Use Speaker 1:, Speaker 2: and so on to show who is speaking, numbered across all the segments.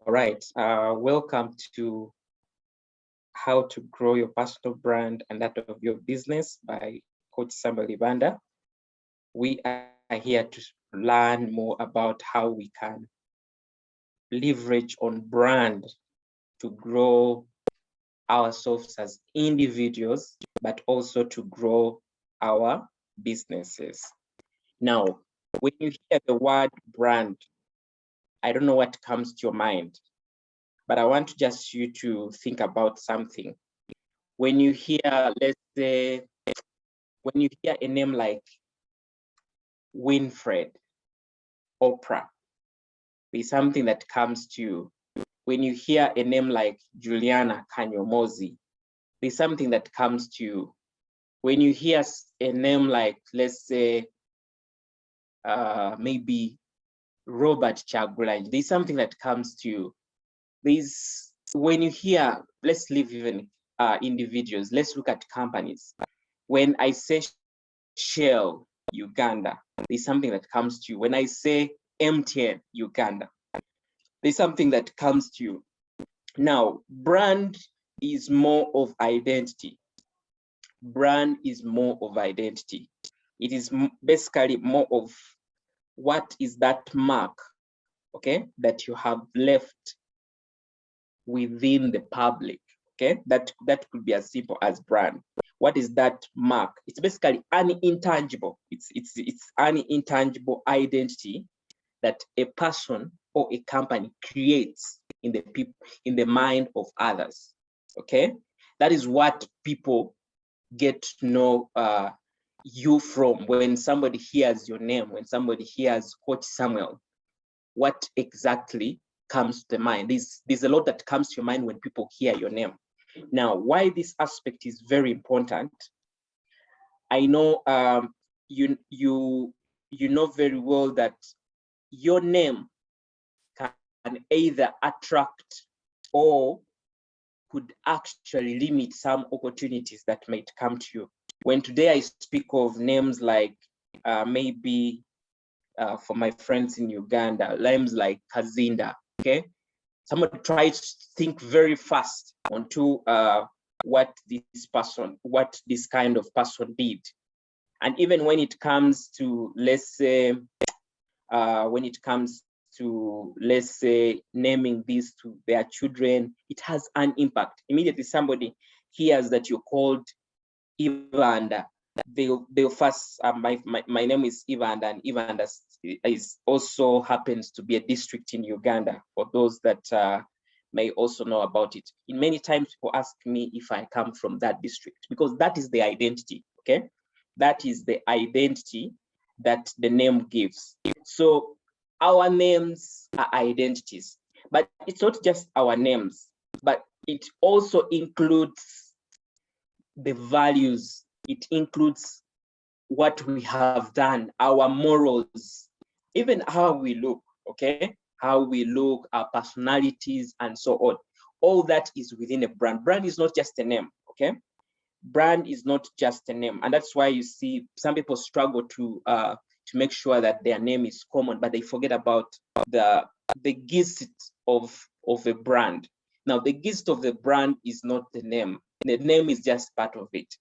Speaker 1: All right, welcome to How to Grow Your Personal Brand and That of Your Business by Coach Samuel Ibanda. We are here to learn more about how we can leverage on brand to grow ourselves as individuals, but also to grow our businesses. Now, when you hear the word brand, I don't know what comes to your mind, but I want just you to think about something. When you hear, let's say, when you hear a name like Winfred, Oprah, there's something that comes to you. When you hear a name like Juliana Kanyomozi, there's something that comes to you. When you hear a name like, let's say, maybe Robert Chagulanyi, there's something that comes to you. When you hear, let's leave even individuals, let's look at companies. When I say Shell, Uganda, there's something that comes to you. When I say MTN, Uganda, there's something that comes to you. Now, brand is more of identity. Brand is more of identity. It is basically more of what is that mark, okay, that you have left within the public, okay? That could be as simple as brand. What is that mark? It's basically an intangible. It's an intangible identity that a person or a company creates in the mind of others, okay? That is what people get to know you from. When somebody hears your name, when somebody hears Coach Samuel, what exactly comes to the mind? There's a lot that comes to your mind when people hear your name. Now, why this aspect is very important, I know you know very well that your name can either attract or could actually limit some opportunities that might come to you. When today I speak of names like maybe for my friends in Uganda, names like Kazinda, okay? Somebody tries to think very fast onto what this kind of person did. And even when it comes to, let's say, naming these to their children, it has an impact. Immediately somebody hears that you're called Ivanda, they'll first, my name is Ivanda, and Ivanda is also happens to be a district in Uganda, for those that may also know about it. In many times people ask me if I come from that district, because that is the identity, okay? That is the identity that the name gives. So our names are identities, but it's not just our names, but it also includes the values. It includes what we have done, our morals, even how we look, okay? How we look, our personalities, and so on. All that is within a brand. Brand is not just a name, okay? Brand is not just a name. And that's why you see some people struggle to make sure that their name is common, but they forget about the gist of a brand. Now, the gist of the brand is not the name. The name is just part of it.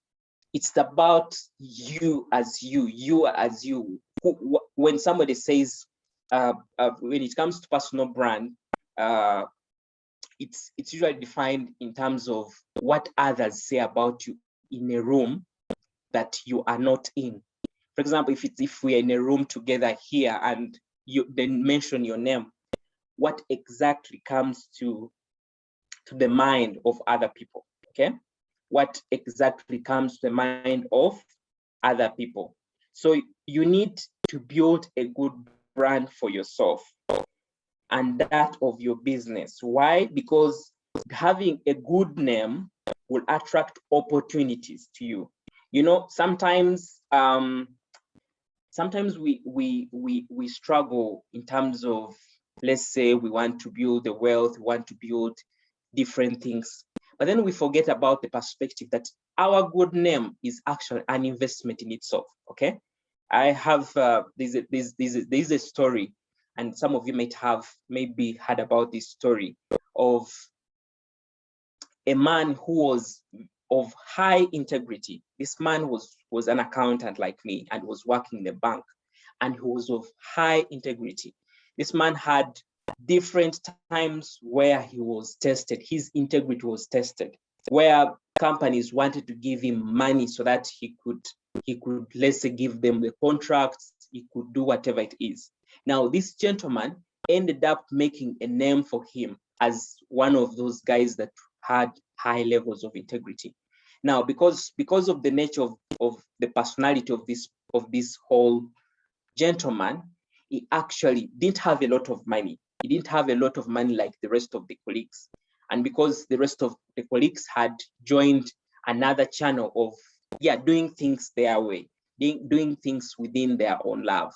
Speaker 1: It's about you as you. When somebody says, when it comes to personal brand, it's usually defined in terms of what others say about you in a room that you are not in. For example, if we are in a room together here and you then mention your name, what exactly comes to the mind of other people, okay? What exactly comes to the mind of other people. So you need to build a good brand for yourself and that of your business. Why? Because having a good name will attract opportunities to you. You know, sometimes we struggle in terms of, let's say we want to build the wealth, we want to build different things, but then we forget about the perspective that our good name is actually an investment in itself, okay? I have, there's a story. and some of you might have maybe heard about this story of a man who was of high integrity. This man was an accountant like me and was working in the bank, and he was of high integrity. This man had different times where he was tested. His integrity was tested, where companies wanted to give him money so that he could, let's say, give them the contracts, he could do whatever it is. Now, this gentleman ended up making a name for him as one of those guys that had high levels of integrity. Now, because of the nature of the personality of this whole gentleman, he actually didn't have a lot of money. He didn't have a lot of money like the rest of the colleagues. And because the rest of the colleagues had joined another channel of, doing things their way, doing things within their own love.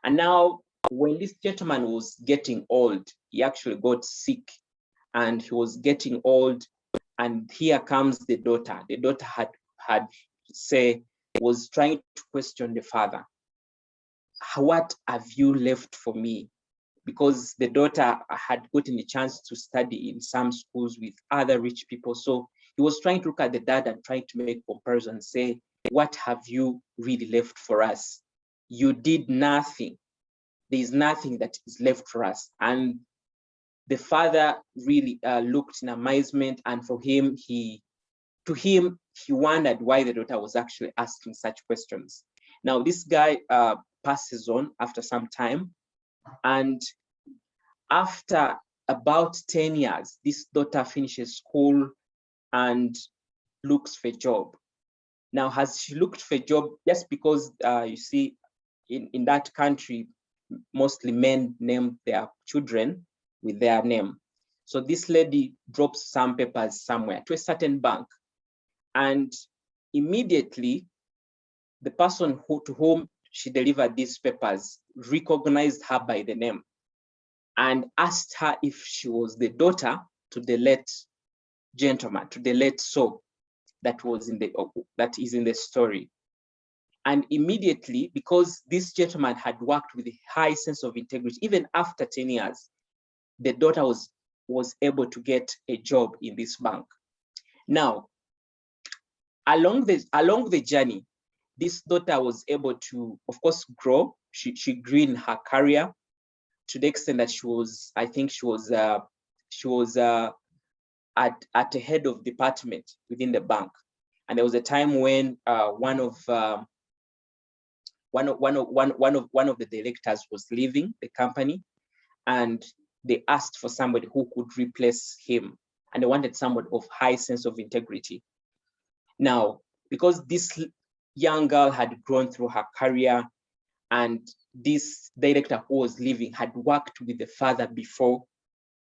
Speaker 1: And now, when this gentleman was getting old, he actually got sick, and he was getting old. And here comes the daughter. The daughter was trying to question the father. What have you left for me? Because the daughter had gotten a chance to study in some schools with other rich people. So he was trying to look at the dad and trying to make comparisons, say, what have you really left for us? You did nothing. There is nothing that is left for us. And the father really looked in amazement, and he wondered why the daughter was actually asking such questions. Now, this guy passes on after some time, and after about 10 years, this daughter finishes school and looks for a job. Now, has she looked for a job, just because you see, in that country, mostly men name their children with their name. So this lady drops some papers somewhere to a certain bank, and immediately the person to whom she delivered these papers recognized her by the name and asked her if she was the daughter to the late gentleman, to the late soul that is in the story. And immediately, because this gentleman had worked with a high sense of integrity, even after 10 years, the daughter was able to get a job in this bank. Now, along the journey, this daughter was able to, of course, grow. She grew in her career to the extent that she was at the head of department within the bank. And there was a time when one of the directors was leaving the company, and they asked for somebody who could replace him, and they wanted somebody of high sense of integrity. Now, because this young girl had grown through her career, and this director who was leaving had worked with the father before,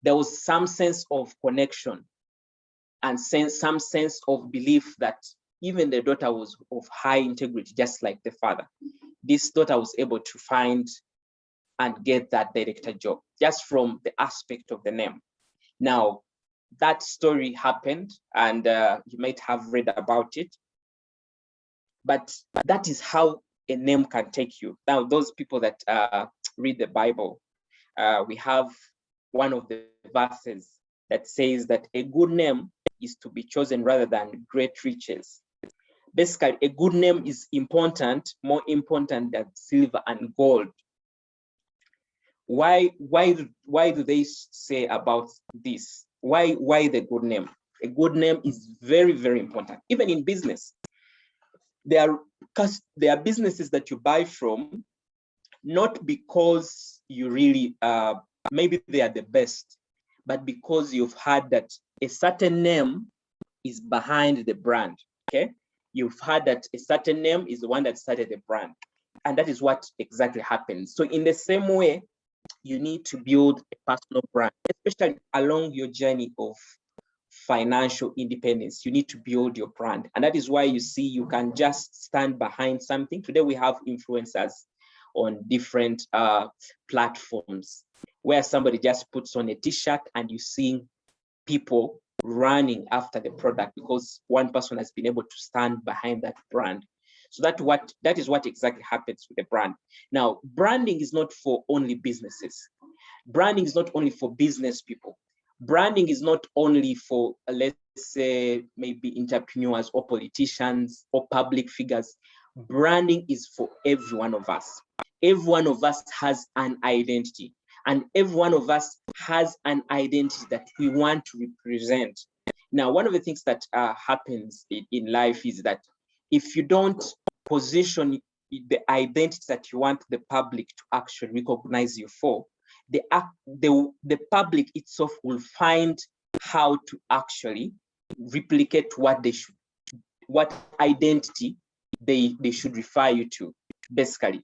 Speaker 1: there was some sense of connection and some sense of belief that even the daughter was of high integrity, just like the father. This daughter was able to find and get that director job just from the aspect of the name. Now, that story happened, and you might have read about it, but that is how a name can take you. Now, those people that read the Bible, we have one of the verses that says that a good name is to be chosen rather than great riches. Basically, a good name is important, more important than silver and gold. Why do they say about this? Why the good name? A good name is very, very important. Even in business, there are businesses that you buy from, not because you really maybe they are the best, but because you've heard that a certain name is behind the brand. Okay, you've heard that a certain name is the one that started the brand, and that is what exactly happens. So in the same way, you need to build a personal brand, especially along your journey of financial independence. You need to build your brand. And that is why you see you can just stand behind something. Today we have influencers on different platforms where somebody just puts on a t-shirt and you see people running after the product because one person has been able to stand behind that brand. So that is what exactly happens with the brand. Now, branding is not for only businesses. Branding is not only for business people. Branding is not only for, let's say, maybe entrepreneurs or politicians or public figures. Branding is for every one of us. Every one of us has an identity, and every one of us has an identity that we want to represent. Now, one of the things that happens in life is that if you don't position the identity that you want the public to actually recognize you for, the public itself will find how to actually replicate what they should, what identity they should refer you to, basically.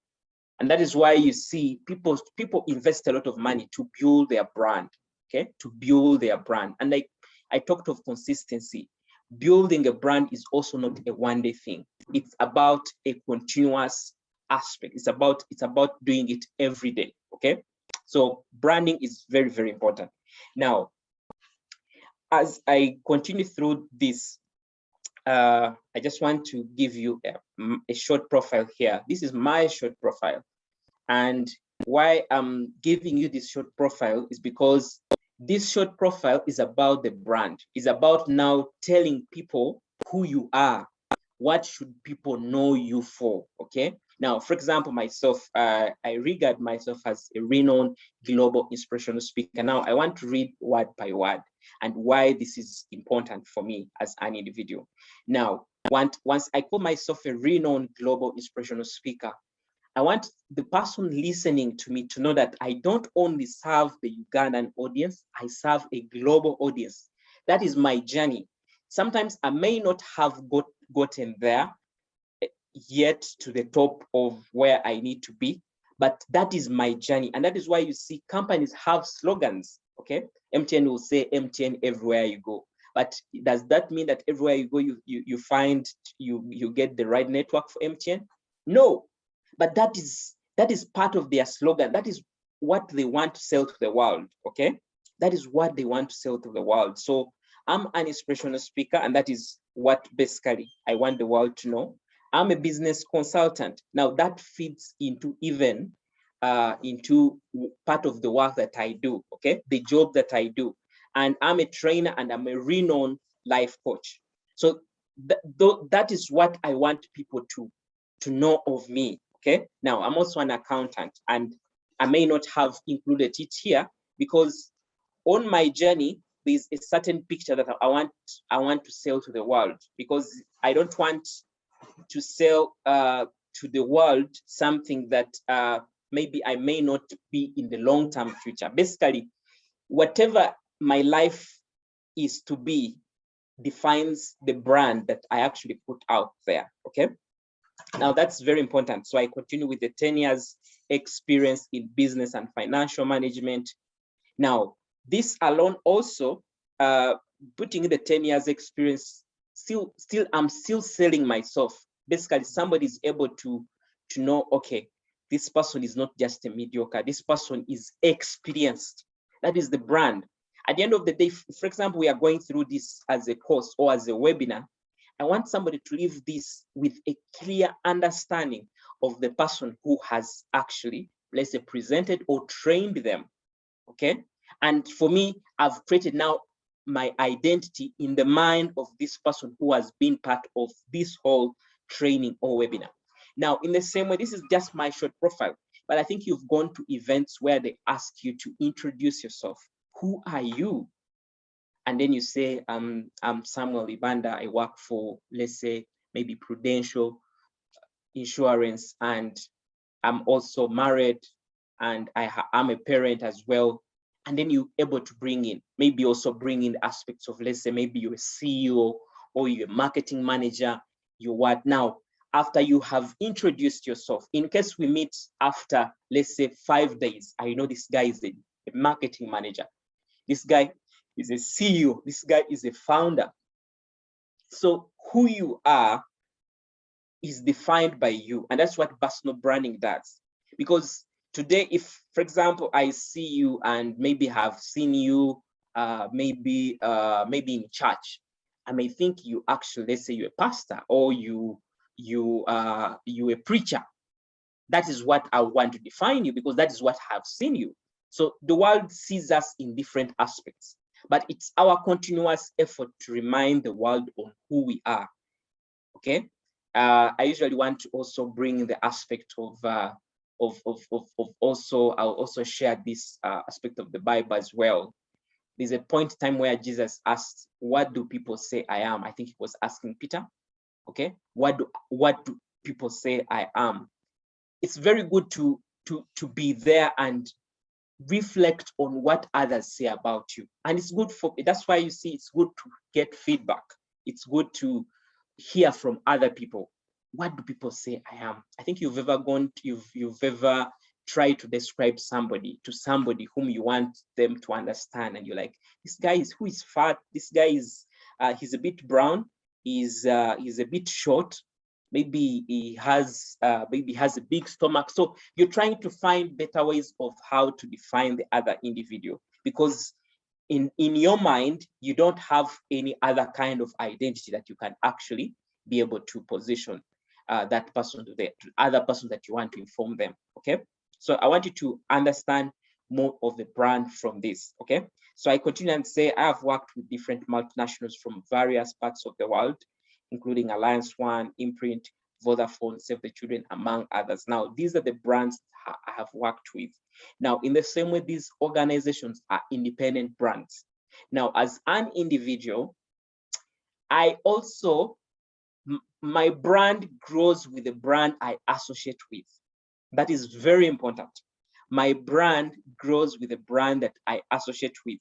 Speaker 1: And that is why you see people invest a lot of money to build their brand, okay, to build their brand. And like I talked of consistency, building a brand is also not a one-day thing. It's about a continuous aspect. It's about doing it every day, okay? So branding is very, very important. Now, as I continue through this, I just want to give you a short profile here. This is my short profile. And why I'm giving you this short profile is because this short profile is about the brand. It's about now telling people who you are. What should people know you for, okay? Now, for example, myself, I regard myself as a renowned global inspirational speaker. Now, I want to read word by word and why this is important for me as an individual. Now, once I call myself a renowned global inspirational speaker, I want the person listening to me to know that I don't only serve the Ugandan audience, I serve a global audience. That is my journey. Sometimes I may not have gotten there yet to the top of where I need to be, but that is my journey. And that is why you see companies have slogans, okay? MTN will say MTN everywhere you go. But does that mean that everywhere you go, you find, you get the right network for MTN? No, but that is part of their slogan. That is what they want to sell to the world, okay? That is what they want to sell to the world. So I'm an inspirational speaker, and that is what basically I want the world to know. I'm a business consultant. Now that fits into even into part of the work that I do, okay? The job that I do. And I'm a trainer and I'm a renowned life coach. So that is what I want people to know of me, okay? Now, I'm also an accountant, and I may not have included it here because on my journey, there's a certain picture that I want to sell to the world, because I don't want to sell to the world something that maybe I may not be in the long-term future. Basically, whatever my life is to be defines the brand that I actually put out there, okay? Now that's very important. So I continue with the 10 years experience in business and financial management. Now, this alone also, putting in the 10 years experience, I'm still selling myself. Basically, somebody is able to know, okay, this person is not just a mediocre, this person is experienced. That is the brand. At the end of the day, for example, we are going through this as a course or as a webinar. I want somebody to leave this with a clear understanding of the person who has actually, let's say, presented or trained them, okay? And for me, I've created now my identity in the mind of this person who has been part of this whole training or webinar. Now, in the same way, this is just my short profile, but I think you've gone to events where they ask you to introduce yourself. Who are you? And then you say, I'm Samuel Ibanda. I work for, let's say, maybe Prudential Insurance, and I'm also married, and I'm a parent as well. And then you're able to bring in, maybe also bring in aspects of, let's say, maybe you're a CEO or you're a marketing manager, you what now, after you have introduced yourself, in case we meet after, let's say, 5 days, I know this guy is a marketing manager. This guy is a CEO. This guy is a founder. So who you are is defined by you. And that's what personal branding does. Because today, if, for example, I see you and maybe have seen you maybe in church, I may think you actually, let's say you're a pastor, or you you a preacher. That is what I want to define you, because that is what I've seen you. So the world sees us in different aspects, but it's our continuous effort to remind the world on who we are. Okay. I usually want to also bring the aspect of also, I'll also share this aspect of the Bible as well. There's a point in time where Jesus asked, what do people say I am? I think he was asking Peter. Okay. What do people say I am? It's very good to be there and reflect on what others say about you. And it's good for, that's why you see it's good to get feedback. It's good to hear from other people. What do people say I am? I think you've ever gone, you've ever tried to describe somebody to somebody whom you want them to understand, and you're like, this guy is, who is fat, this guy is he's a bit brown, he's a bit short, maybe he has a big stomach. So you're trying to find better ways of how to define the other individual, because in your mind, you don't have any other kind of identity that you can actually be able to position that person to the other person that you want to inform them. Okay. So I want you to understand more of the brand from this. Okay. So I continue and say, I have worked with different multinationals from various parts of the world, including Alliance One, Imprint, Vodafone, Save the Children, among others. Now, these are the brands I have worked with. Now, in the same way, these organizations are independent brands. Now, as an individual, I also, my brand grows with the brand I associate with. That is very important. My brand grows with the brand that I associate with.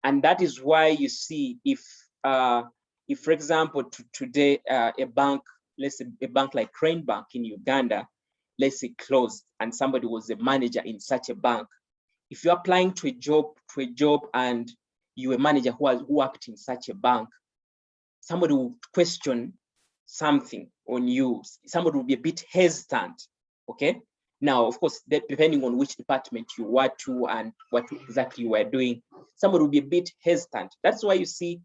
Speaker 1: And that is why you see, if for example, today, a bank, let's say a bank like Crane Bank in Uganda, let's say closed, and somebody was a manager in such a bank. If you're applying to a job and you're a manager who worked in such a bank, somebody will question something on you. Somebody will be a bit hesitant. Okay. Now, of course, depending on which department you were to and what exactly you were doing, somebody will be a bit hesitant. That's why you see,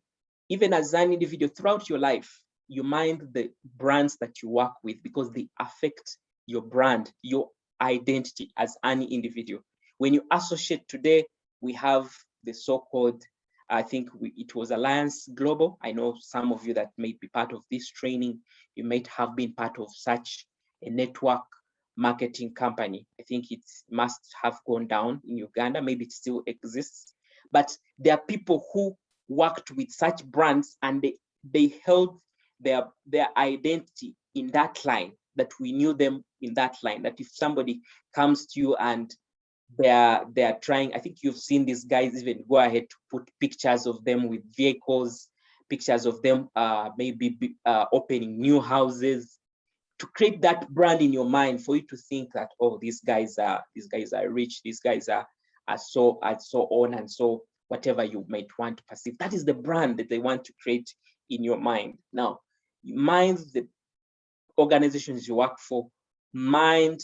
Speaker 1: even as an individual throughout your life, you mind the brands that you work with, because they affect your brand, your identity as an individual. When you associate today, we have the so-called, I think it was Alliance Global. I know some of you that may be part of this training, you might have been part of such a network marketing company. I think it must have gone down in Uganda. Maybe it still exists. But there are people who worked with such brands, and they held their identity in that line, that we knew them in that line, that if somebody comes to you and they're trying, I think you've seen these guys even go ahead to put pictures of them with vehicles, pictures of them maybe opening new houses, to create that brand in your mind, for you to think that, oh, these guys are rich, these guys are so on and so, whatever you might want to perceive. That is the brand that they want to create in your mind. Now, mind the organizations you work for, mind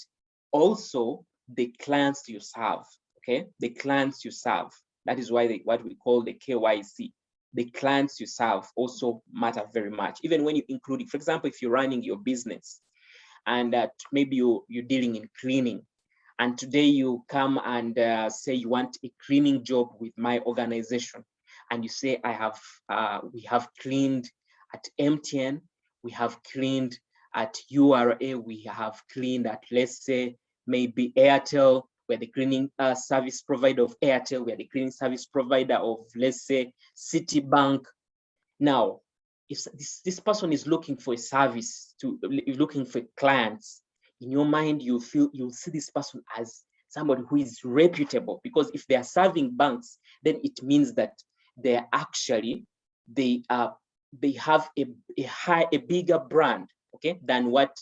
Speaker 1: also the clients you serve. Okay, the clients you serve. That is why what we call the KYC. The clients you serve also matter very much. Even when you include it, for example, if you're running your business and maybe you're dealing in cleaning, and today you come and say you want a cleaning job with my organization, and you say, we have cleaned at MTN, we have cleaned at URA, we have cleaned at, let's say, maybe Airtel, we're the cleaning service provider of Airtel, we're the cleaning service provider of, let's say, Citibank. Now, if this person is looking for a service, looking for clients, in your mind, you'll see this person as somebody who is reputable, because if they are serving banks, then it means that they have a bigger brand, okay, than what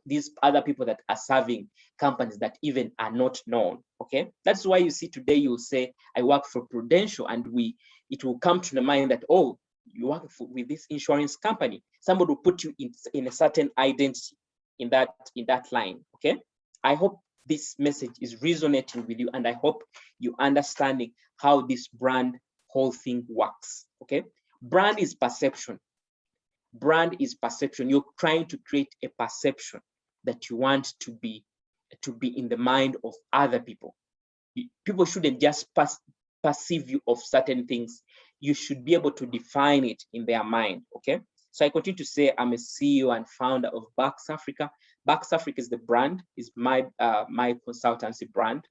Speaker 1: these other people that are serving companies that even are not known. Okay, that's why you see today you'll say, I work for Prudential, and it will come to the mind that, oh, you work with this insurance company. Somebody will put you in a certain identity in that line. Okay, I hope this message is resonating with you, and I hope you understanding how this brand whole thing works. Okay, brand is perception. Brand is perception. You're trying to create a perception that you want to be in the mind of other people. People shouldn't just perceive you of certain things. You should be able to define it in their mind. Okay. So I continue to say I'm a CEO and founder of Bucks Africa. Bucks Africa is the brand, is my consultancy brand.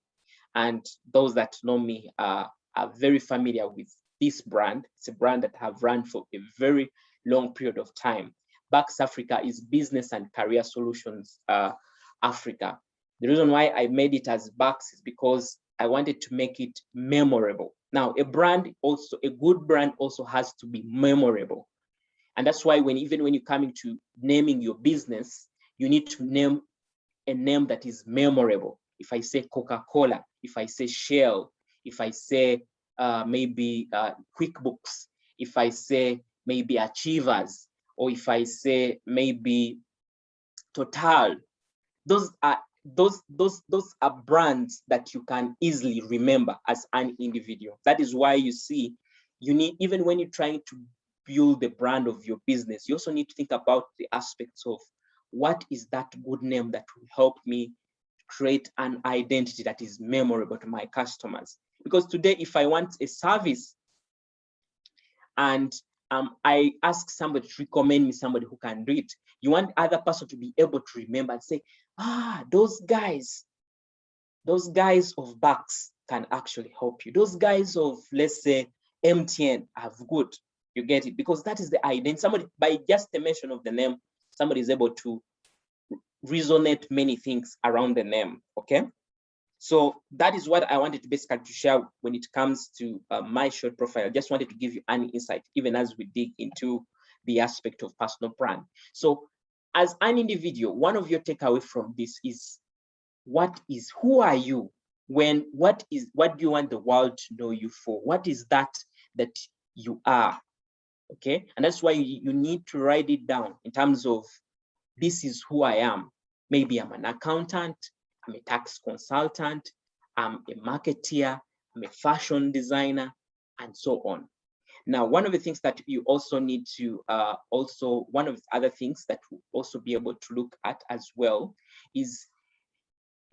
Speaker 1: And those that know me are very familiar with this brand. It's a brand that have run for a very long period of time. Bucks Africa is business and career solutions Africa. The reason why I made it as Bucks is because I wanted to make it memorable. Now, a good brand also has to be memorable. And that's why even when you come into naming your business, you need to name a name that is memorable. If I say Coca-Cola, if I say Shell, if I say maybe QuickBooks, if I say maybe Achievers, or if I say maybe Total, those are brands that you can easily remember as an individual. That is why you see, you need, even when you're trying to build the brand of your business, you also need to think about the aspects of what is that good name that will help me create an identity that is memorable to my customers. Because today, if I want a service and I ask somebody to recommend me somebody who can do it, you want other person to be able to remember and say, those guys of Bucks can actually help you. Those guys of, let's say, MTN have good. You get it? Because that is the identity. Somebody, by just the mention of the name, somebody is able to resonate many things around the name. Okay. So that is what I wanted to basically to share when it comes to my short profile. I just wanted to give you an insight, even as we dig into the aspect of personal brand. So as an individual, one of your takeaway from this is, who are you? What do you want the world to know you for? What is that you are? Okay. And that's why you need to write it down in terms of, this is who I am. Maybe I'm an accountant, I'm a tax consultant, I'm a marketeer, I'm a fashion designer, and so on. Now, one of the things that you also need to, one of the other things that we'll also be able to look at as well is,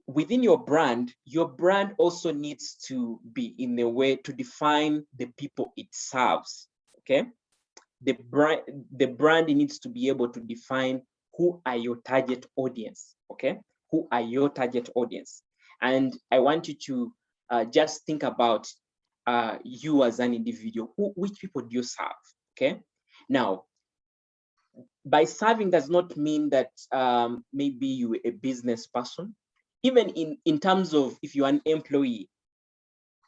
Speaker 1: within your brand also needs to be in a way to define the people it serves. Okay. The brand needs to be able to define who are your target audience. Okay. Who are your target audience? And I want you to just think about you as an individual. Which people do you serve? Okay. Now, by serving does not mean that maybe you're a business person. Even in terms of, if you're an employee,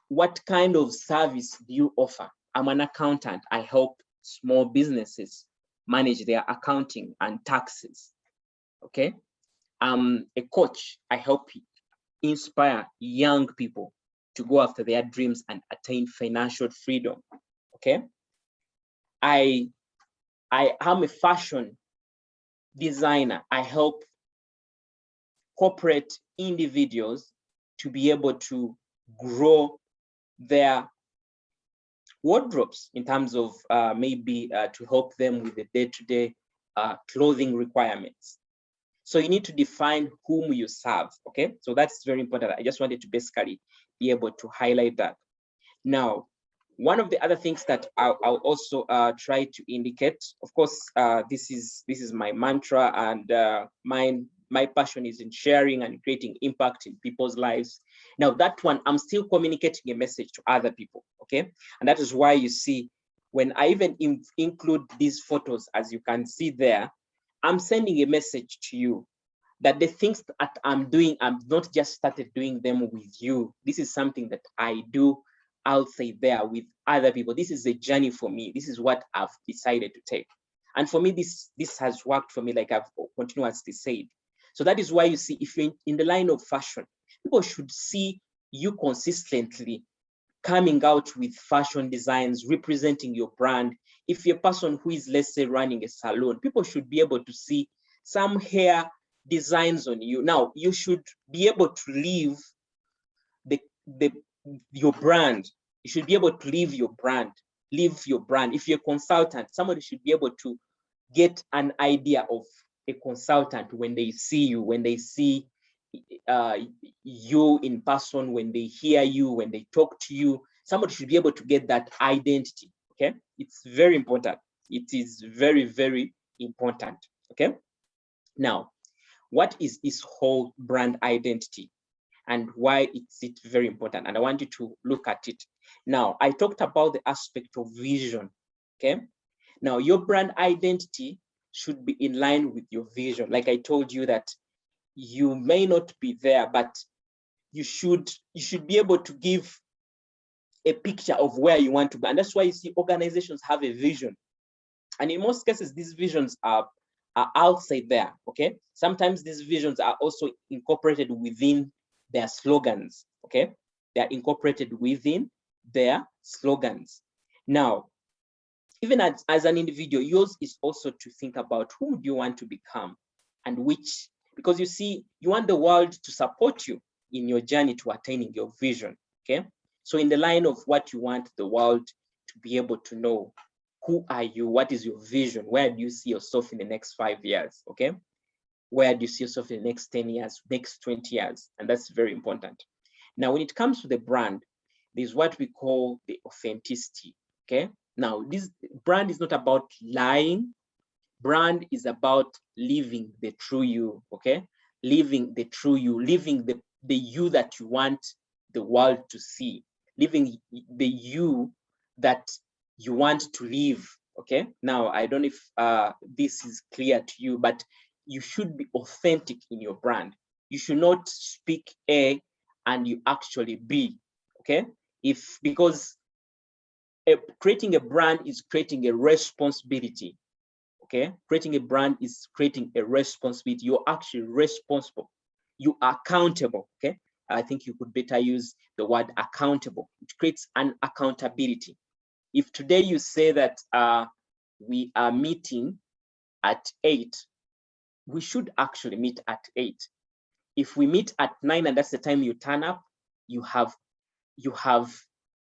Speaker 1: what kind of service do you offer? I'm an accountant. I help small businesses manage their accounting and taxes. Okay. I'm a coach. I help inspire young people to go after their dreams and attain financial freedom. Okay. I am a fashion designer. I help corporate individuals to be able to grow their wardrobes in terms of maybe to help them with the day-to-day clothing requirements. So you need to define whom you serve. Okay, so that's very important. I just wanted to basically be able to highlight that. Now, one of the other things that I'll also try to indicate, of course, this is my mantra, and my passion is in sharing and creating impact in people's lives. Now, that one, I'm still communicating a message to other people. Okay, and that is why you see, when I even include these photos, as you can see there, I'm sending a message to you that the things that I'm doing, I'm not just started doing them with you. This is something that I do outside there with other people. This is a journey for me. This is what I've decided to take. And for me, this has worked for me, like I've continuously said. So that is why you see, if you're in the line of fashion, people should see you consistently coming out with fashion designs, representing your brand. If you're a person who is, let's say, running a salon, people should be able to see some hair designs on you. Now, you should be able to leave your brand. You should be able to leave your brand. If you're a consultant, somebody should be able to get an idea of a consultant when they see you, when they see you in person, when they hear you, when they talk to you. Somebody should be able to get that identity. Okay, it's very important. It is very, very important. Okay, now what is this whole brand identity and why is it very important? And I want you to look at it. Now, I talked about the aspect of vision. Okay, now your brand identity should be in line with your vision. Like I told you that you may not be there, but you should be able to give a picture of where you want to be. And that's why you see organizations have a vision. And in most cases, these visions are outside there. Okay, sometimes these visions are also incorporated within their slogans. Okay, they are incorporated within their slogans. Now, even as an individual, yours is also to think about who do you want to become and which, because you see, you want the world to support you in your journey to attaining your vision. Okay, so in the line of what you want the world to be able to know, who are you? What is your vision? Where do you see yourself in the next 5 years? Okay, where do you see yourself in the next 10 years, next 20 years? And that's very important. Now, when it comes to the brand, there's what we call the authenticity. Okay, now this brand is not about lying. Brand is about living the true you. Okay, living the true you, living the you that you want the world to see, living the you that you want to live. Okay, now I don't know if this is clear to you, but you should be authentic in your brand. You should not speak A and you actually B. Okay, because creating a brand is creating a responsibility. Okay, creating a brand is creating a responsibility. You're actually responsible. You are accountable. Okay, I think you could better use the word accountable. It creates an accountability. If today you say that we are meeting at 8, we should actually meet at 8. If we meet at 9 and that's the time you turn up, you have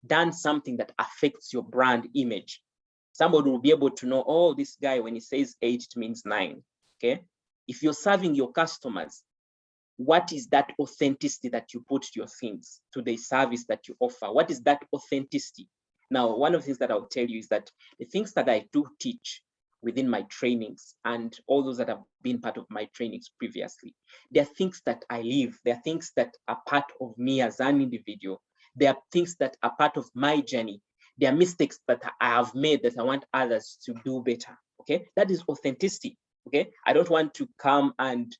Speaker 1: done something that affects your brand image. Somebody will be able to know, oh, this guy, when he says 8, it means 9. Okay, if you're serving your customers, what is that authenticity that you put to your things, to the service that you offer? What is that authenticity? Now, one of the things that I'll tell you is that the things that I do teach within my trainings and all those that have been part of my trainings previously, they are things that I live. They are things that are part of me as an individual. They are things that are part of my journey. They are mistakes that I have made that I want others to do better. Okay, that is authenticity. Okay, I don't want to come and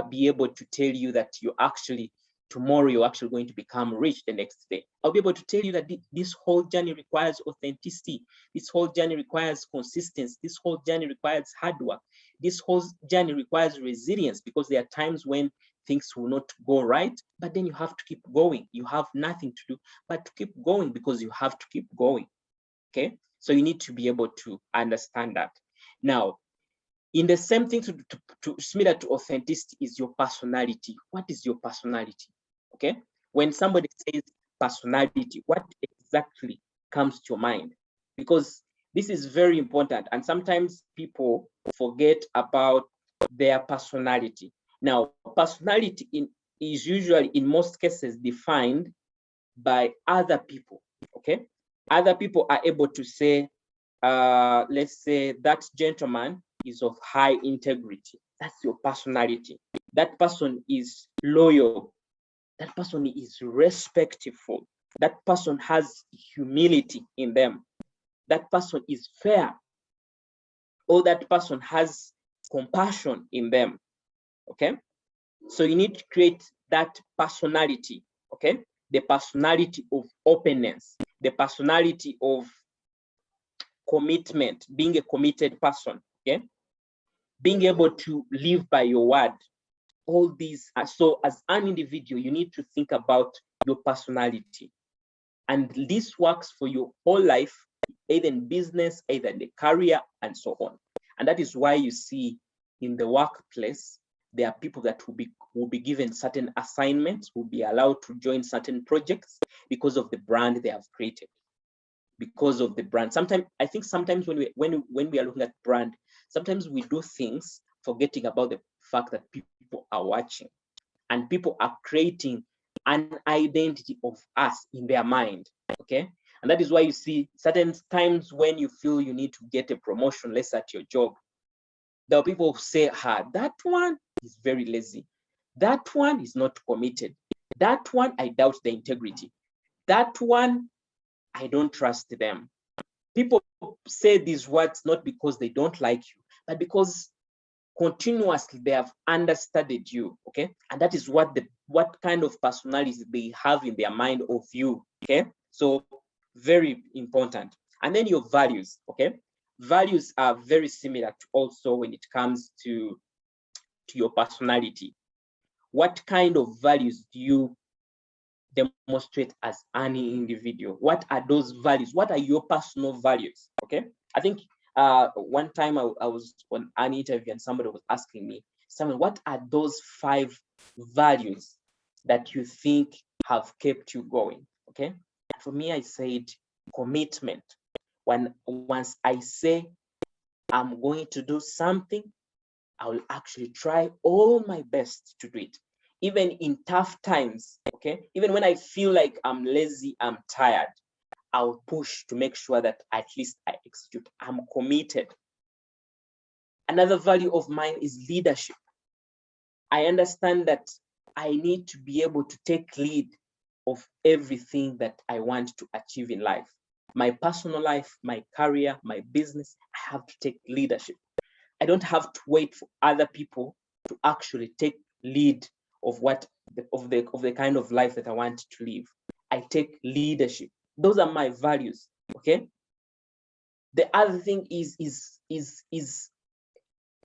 Speaker 1: be able to tell you that tomorrow you're actually going to become rich the next day. I'll be able to tell you that this whole journey requires authenticity. This whole journey requires consistency. This whole journey requires hard work. This whole journey requires resilience, because there are times when things will not go right, but then you have to keep going. You have nothing to do but to keep going, because you have to keep going. Okay, so you need to be able to understand that. Now, in the same thing to similar to authenticity is your personality. What is your personality? Okay, when somebody says personality, what exactly comes to your mind? Because this is very important, and sometimes people forget about their personality. Now, personality is usually, in most cases, defined by other people. Okay, other people are able to say, let's say that gentleman is of high integrity. That's your personality. That person is loyal. That person is respectful. That person has humility in them. That person is fair. Or that person has compassion in them. Okay, so you need to create that personality. Okay, the personality of openness, the personality of commitment, being a committed person. Okay, being able to live by your word. All these are, so as an individual, you need to think about your personality, and this works for your whole life, either in business, either in the career, and so on. And that is why you see in the workplace, there are people that will be given certain assignments, will be allowed to join certain projects because of the brand they have created. because of the brand. Sometimes I think sometimes when we are looking at brand, sometimes we do things forgetting about the fact that people are watching and people are creating an identity of us in their mind. Okay, and that is why you see certain times when you feel you need to get a promotion, let's say at your job, there are people who say, that one is very lazy, that one is not committed, that one I doubt the integrity, that one I don't trust them. People say these words not because they don't like you, but because continuously they have understudied you. Okay, and that is what kind of personality they have in their mind of you. Okay, so very important. And then your values. Okay, values are very similar to also when it comes to your personality. What kind of values do you demonstrate as any individual? What are those values? What are your personal values? Okay, I think one time I was on an interview and somebody was asking me, Simon, what are those 5 values that you think have kept you going? Okay, and for me, I said commitment. Once I say I'm going to do something, I will actually try all my best to do it, even in tough times. Okay, even when I feel like I'm lazy, I'm tired, I'll push to make sure that at least I execute. I'm committed. Another value of mine is leadership. I understand that I need to be able to take lead of everything that I want to achieve in life. My personal life, my career, my business, I have to take leadership. I don't have to wait for other people to actually take lead of the kind of life that I want to live. I take leadership. Those are my values. Okay. The other thing is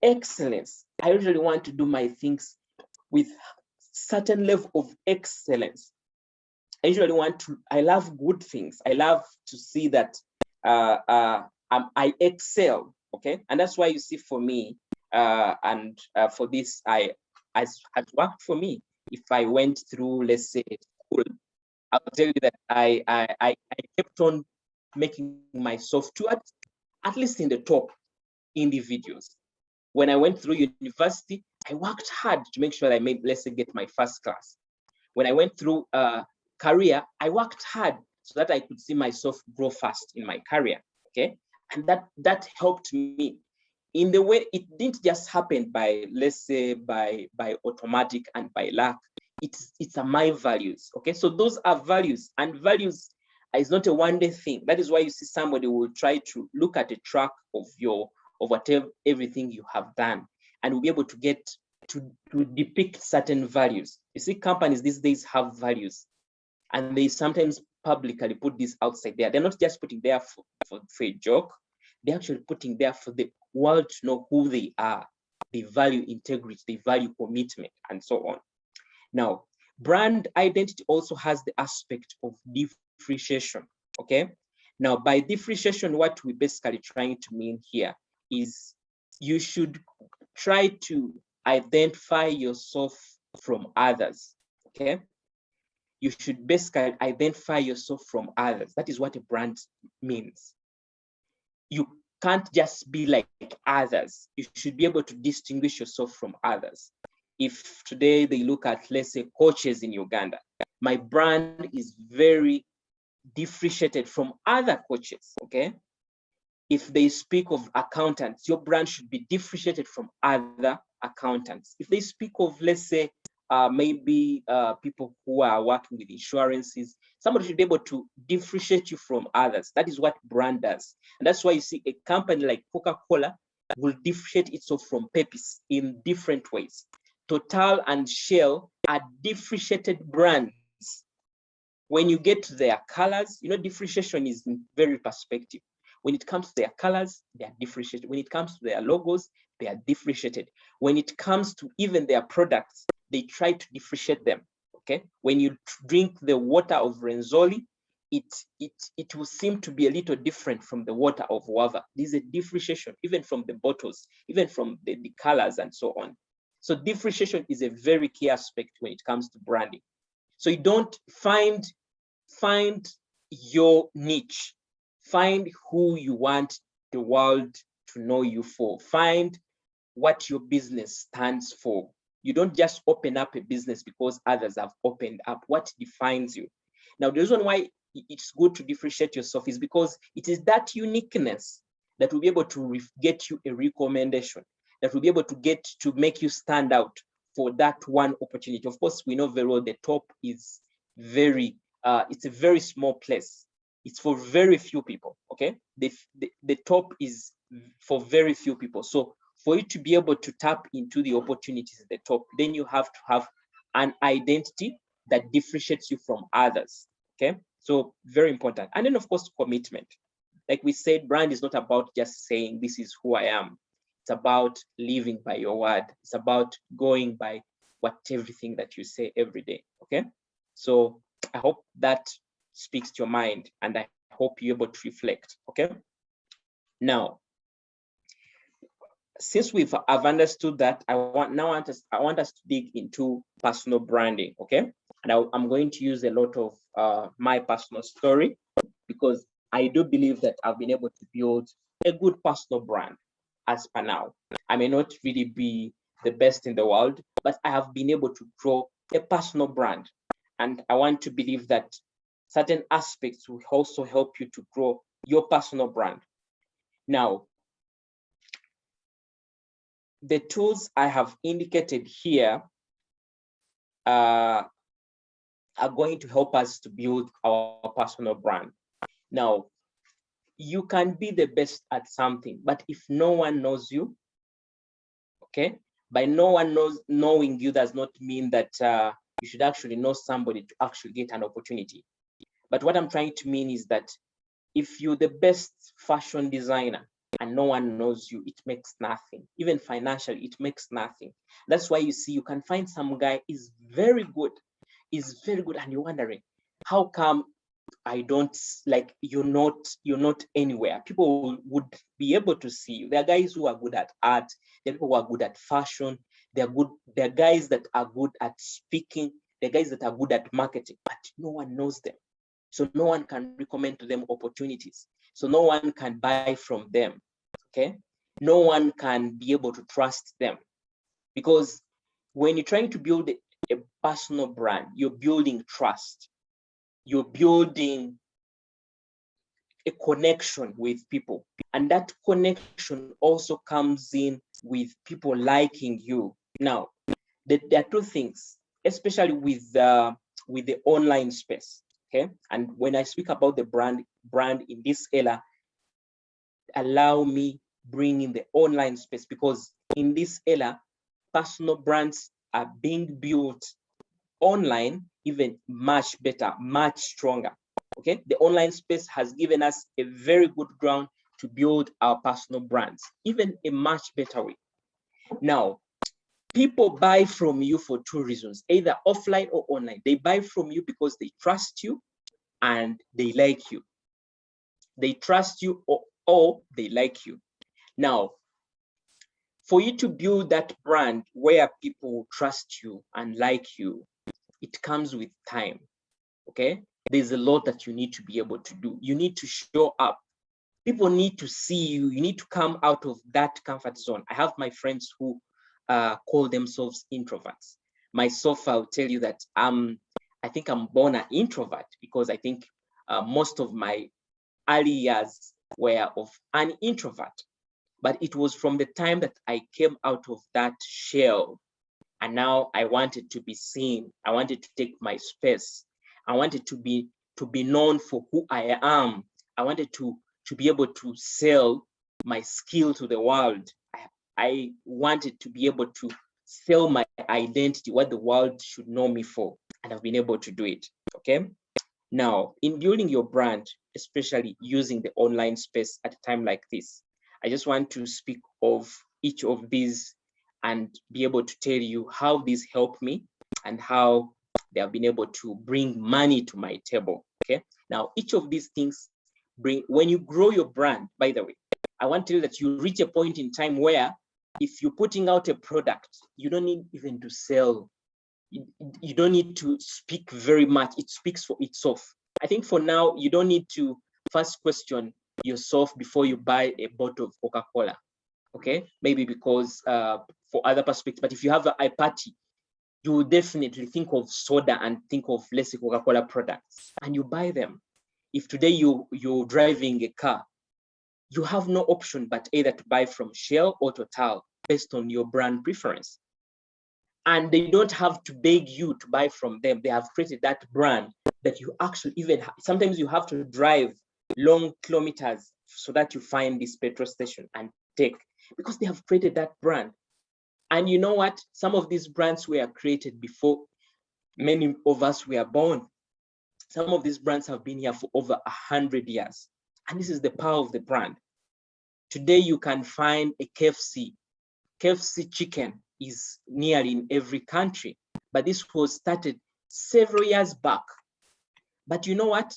Speaker 1: excellence. I usually want to do my things with certain level of excellence. I love good things. I love to see that I excel. Okay, and that's why you see for me, for this, as had worked for me. If I went through, let's say, school, I'll tell you that I kept on making myself towards at least in the top individuals. When I went through university, I worked hard to make sure that I made, let's say, get my first class. When I went through career, I worked hard so that I could see myself grow fast in my career. Okay, and that helped me in the way. It didn't just happen by, let's say, by automatic and by luck. It's my values. Okay, so those are values, and values is not a one-day thing. That is why you see somebody will try to look at a track of whatever everything you have done, and will be able to get to depict certain values. You see, companies these days have values, and they sometimes publicly put this outside there. They're not just putting there for a joke. They're actually putting there for the world to know who they are. They value integrity, they value commitment, and so on. Now, brand identity also has the aspect of differentiation. Okay. Now, by differentiation, what we're basically trying to mean here is you should try to identify yourself from others. Okay. You should basically identify yourself from others. That is what a brand means. You can't just be like others. You should be able to distinguish yourself from others. If today they look at, let's say, coaches in Uganda, my brand is very differentiated from other coaches. Okay. If they speak of accountants, your brand should be differentiated from other accountants. If they speak of, let's say, maybe people who are working with insurances, somebody should be able to differentiate you from others. That is what brand does. And that's why you see a company like Coca-Cola will differentiate itself from Pepsi in different ways. Total and Shell are differentiated brands. When you get to their colors, differentiation is very perspective. When it comes to their colors, they are differentiated. When it comes to their logos, they are differentiated. When it comes to even their products, they try to differentiate them. Okay. When you drink the water of Renzoli, it will seem to be a little different from the water of Wava. There's a differentiation, even from the bottles, even from the colors and so on. So differentiation is a very key aspect when it comes to branding. So you don't find your niche, Find who you want the world to know you for. Find what your business stands for. You don't just open up a business because others have opened up. What defines you? Now, the reason why it's good to differentiate yourself is because it is that uniqueness that will be able to get you a recommendation, that will be able to get to make you stand out for that one opportunity. Of course, we know very well the top is very, it's a very small place. It's for very few people, okay? The top is for very few people. So for you to be able to tap into the opportunities at the top, then you have to have an identity that differentiates you from others, okay? So very important. And then of course, commitment. Like we said, brand is not about just saying, this is who I am. It's about living by your word. It's about going by everything that you say every day, okay? So I hope that speaks to your mind, and I hope you're able to reflect, okay? Now, since I've understood that, I want us to dig into personal branding, okay? And I'm going to use a lot of my personal story, because I do believe that I've been able to build a good personal brand as per now. I may not really be the best in the world, but I have been able to grow a personal brand. And I want to believe that certain aspects will also help you to grow your personal brand. Now, the tools I have indicated here are going to help us to build our personal brand. Now, you can be the best at something, but if no one knows you, okay, by no one knowing you does not mean that you should actually know somebody to actually get an opportunity. But what I'm trying to mean is that if you're the best fashion designer and no one knows you, it makes nothing. Even financially, it makes nothing. That's why you see, you can find some guy is very good, and you're wondering, how come I don't, like, you're not anywhere? People would be able to see you. There are guys who are good at art, there are people who are good at fashion, there are guys that are good at speaking, there are guys that are good at marketing, but no one knows them. So no one can recommend to them opportunities. So no one can buy from them, okay? No one can be able to trust them. Because when you're trying to build a personal brand, you're building trust. You're building a connection with people. And that connection also comes in with people liking you. Now, there are two things, especially with the online space. Okay, and when I speak about the brand in this era, allow me bring in the online space, because in this era, personal brands are being built online even much better, much stronger. Okay, the online space has given us a very good ground to build our personal brands, even a much better way. Now, people buy from you for two reasons, either offline or online. They buy from you because they trust you and they like you. They trust you, or they like you. Now, for you to build that brand where people trust you and like you, it comes with time, okay? There's a lot that you need to be able to do. You need to show up. People need to see you. You need to come out of that comfort zone. I have my friends who call themselves introverts. Myself, I'll tell you that I think I'm born an introvert, because I think most of my early years were of an introvert. But it was from the time that I came out of that shell, and now I wanted to be seen. I wanted to take my space. I wanted to be known for who I am. I wanted to be able to sell my skill to the world. I wanted to be able to sell my identity, what the world should know me for, and I've been able to do it, okay? Now, in building your brand, especially using the online space at a time like this, I just want to speak of each of these and be able to tell you how these help me and how they have been able to bring money to my table, okay? Now, each of these things when you grow your brand, by the way, I want to tell you that you reach a point in time where if you're putting out a product, you don't need even to sell. You don't need to speak very much. It speaks for itself. I think for now, you don't need to first question yourself before you buy a bottle of Coca-Cola. Okay, maybe because for other perspectives, but if you have a party, you will definitely think of soda and think of, let's say, Coca-Cola products, and you buy them. If today you're driving a car, you have no option but either to buy from Shell or Total based on your brand preference. And they don't have to beg you to buy from them. They have created that brand that you actually even, sometimes you have to drive long kilometers so that you find this petrol station and take, because they have created that brand. And you know what? Some of these brands were created before many of us were born. Some of these brands have been here for over 100 years. And this is the power of the brand. Today, you can find a KFC. KFC chicken is nearly in every country, but this was started several years back. But you know what?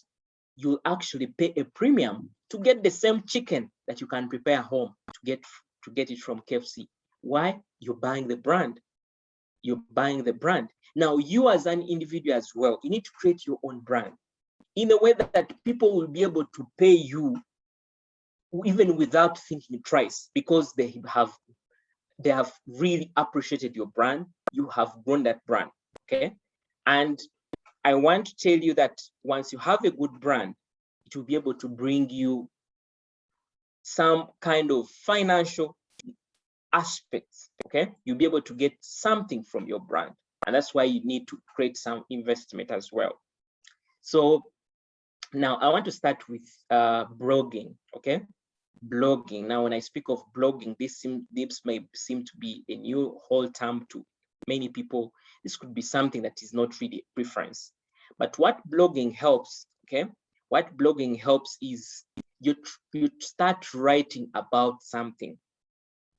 Speaker 1: You'll actually pay a premium to get the same chicken that you can prepare home to get it from KFC. Why? You're buying the brand. You're buying the brand. Now, you as an individual as well, you need to create your own brand in a way that people will be able to pay you even without thinking twice, because they have really appreciated your brand. You have grown that brand, okay? And I want to tell you that once you have a good brand, it will be able to bring you some kind of financial aspects, okay? You'll be able to get something from your brand. And that's why you need to create some investment as well. So now I want to start with blogging, okay? Blogging. Now, when I speak of blogging, this may seem to be a new whole term to many people. This could be something that is not really a preference. But what blogging helps, okay? What blogging helps is you start writing about something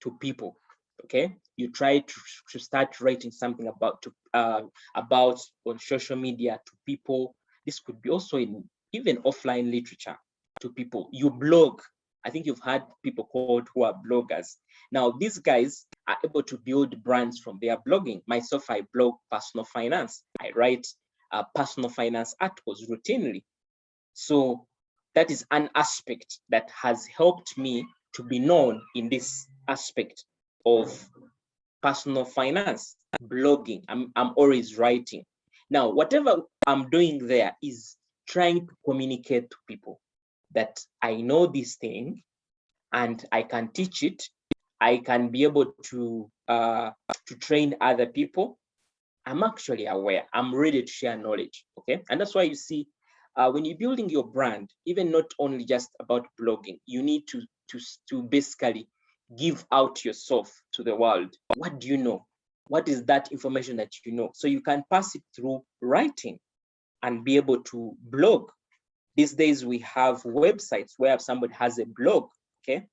Speaker 1: to people, okay? You try to start writing something about on social media to people. This could be also in even offline literature to people. You blog. I think you've had people called who are bloggers. Now, these guys are able to build brands from their blogging. Myself, I blog personal finance. I write personal finance articles routinely. So that is an aspect that has helped me to be known in this aspect of personal finance, blogging. I'm always writing. Now, whatever I'm doing there is trying to communicate to people that I know this thing and I can teach it. I can be able to train other people. I'm actually aware. I'm ready to share knowledge, okay? And that's why you see, when you're building your brand, even not only just about blogging, you need to basically give out yourself to the world. What do you know? What is that information that you know? So you can pass it through writing and be able to blog. These days we have websites where somebody has a blog, okay?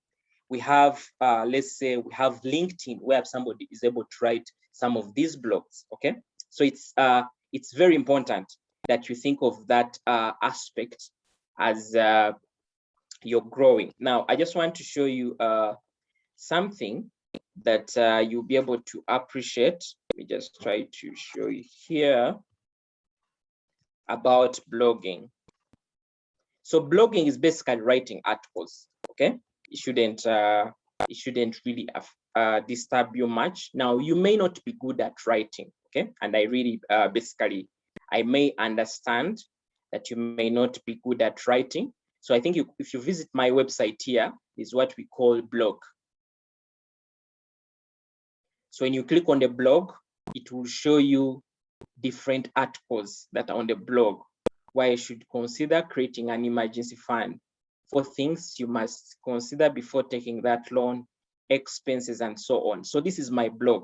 Speaker 1: We have, let's say we have LinkedIn where somebody is able to write some of these blogs, okay? So it's very important that you think of that aspect as you're growing. Now, I just want to show you something that you'll be able to appreciate. Let me just try to show you here about blogging. So blogging is basically writing articles, okay? It shouldn't really disturb you much. Now, you may not be good at writing, okay? And I really basically, I may understand that you may not be good at writing. So I think if you visit my website here, is what we call blog. So when you click on the blog, it will show you different articles that are on the blog, why you should consider creating an emergency fund for things you must consider before taking that loan, expenses, and so on. So this is my blog,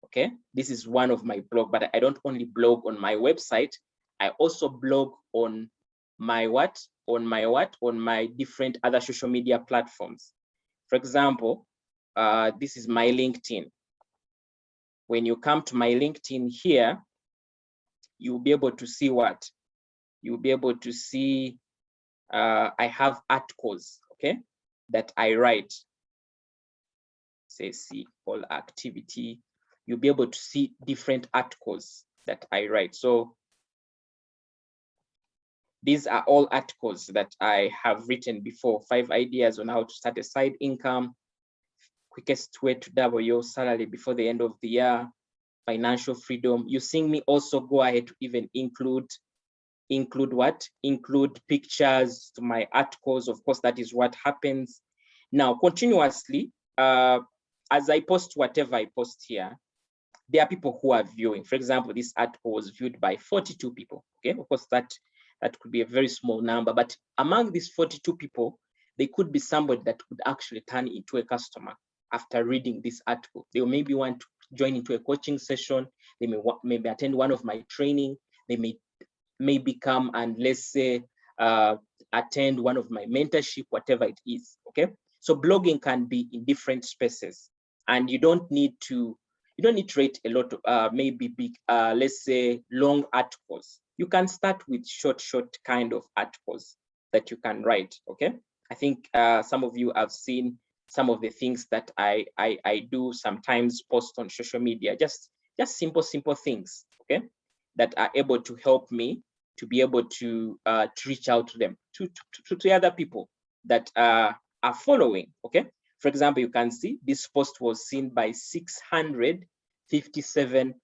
Speaker 1: okay? This is one of my blog, but I don't only blog on my website. I also blog on my on my different other social media platforms. For example, this is my LinkedIn. When you come to my LinkedIn here, you'll be able to see what? You'll be able to see I have articles, okay, that I write. Say see all activity. You'll be able to see different articles that I write. So These are all articles that I have written before. 5 ideas on how to start a side income, quickest way to double your salary before the end of the year, financial freedom. You seeing me also go ahead to even include what? Include pictures to my articles. Of course, that is what happens. Now, continuously, as I post whatever I post here, there are people who are viewing. For example, this article was viewed by 42 people. Okay, of course, that could be a very small number, but among these 42 people, there could be somebody that could actually turn into a customer after reading this article. They will maybe want to join into a coaching session. They may attend one of my training. They may become, and let's say attend one of my mentorship, whatever it is. Okay, so blogging can be in different spaces, and you don't need to write a lot of maybe big let's say long articles. You can start with short kind of articles that you can write. Okay, I think some of you have seen some of the things that I do sometimes post on social media, just simple things, okay, that are able to help me to be able to reach out to them, to other people that are following. Okay, for example, you can see this post was seen by 657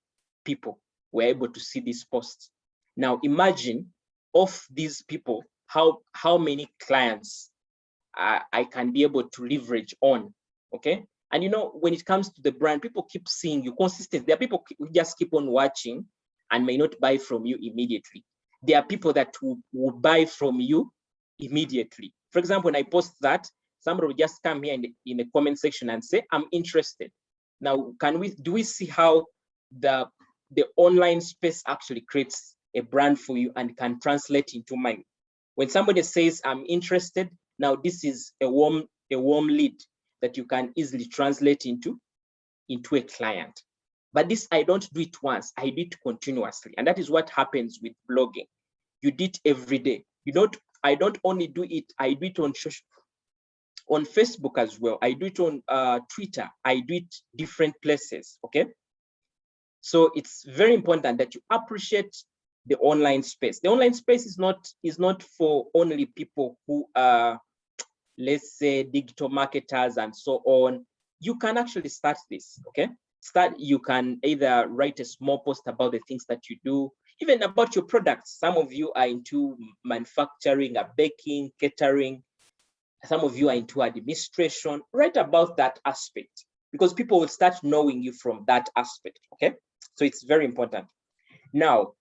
Speaker 1: people were able to see this post. Now imagine of these people, how many clients I can be able to leverage on. Okay, and you know, when it comes to the brand, people keep seeing you consistent. There are people who just keep on watching and may not buy from you immediately. There are people that will buy from you immediately. For example, when I post that, somebody will just come here in the comment section and say, I'm interested. Now, do we see how the online space actually creates a brand for you and can translate into mine? When somebody says, I'm interested, now this is a warm lead that you can easily translate into a client. But this, I don't do it once, I do it continuously. And that is what happens with blogging. You do it every day. I don't only do it, I do it on Facebook as well. I do it on Twitter. I do it different places, okay? So it's very important that you appreciate the online space. The online space is not for only people who are, let's say, digital marketers and so on. You can actually start this, okay? You can either write a small post about the things that you do, even about your products. Some of you are into manufacturing, baking, catering. Some of you are into administration. Write about that aspect, because people will start knowing you from that aspect, okay? So it's very important. Now,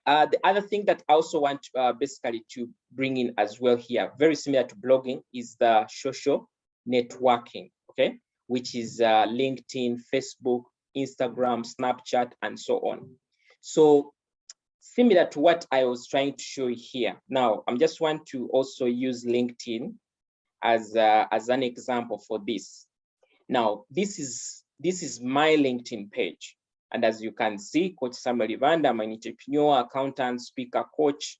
Speaker 1: the other thing that I also want basically to bring in as well here, very similar to blogging, is the social networking, okay? Which is LinkedIn, Facebook, Instagram, Snapchat, and so on. So similar to what I was trying to show you here. Now, I just want to also use LinkedIn as an example for this. Now, this is my LinkedIn page. And as you can see, Coach Samuel Ivanda, I'm an entrepreneur, accountant, speaker, coach.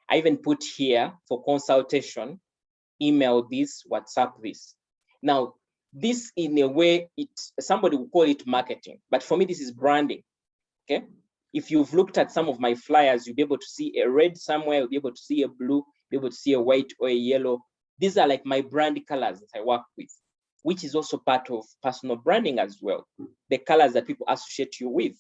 Speaker 1: I even put here for consultation, email this, WhatsApp this. Now, this in a way, somebody will call it marketing, but for me, this is branding, okay? If you've looked at some of my flyers, you'll be able to see a red somewhere, you'll be able to see a blue, be able to see a white or a yellow. These are like my brand colors that I work with, which is also part of personal branding as well. The colors that people associate you with,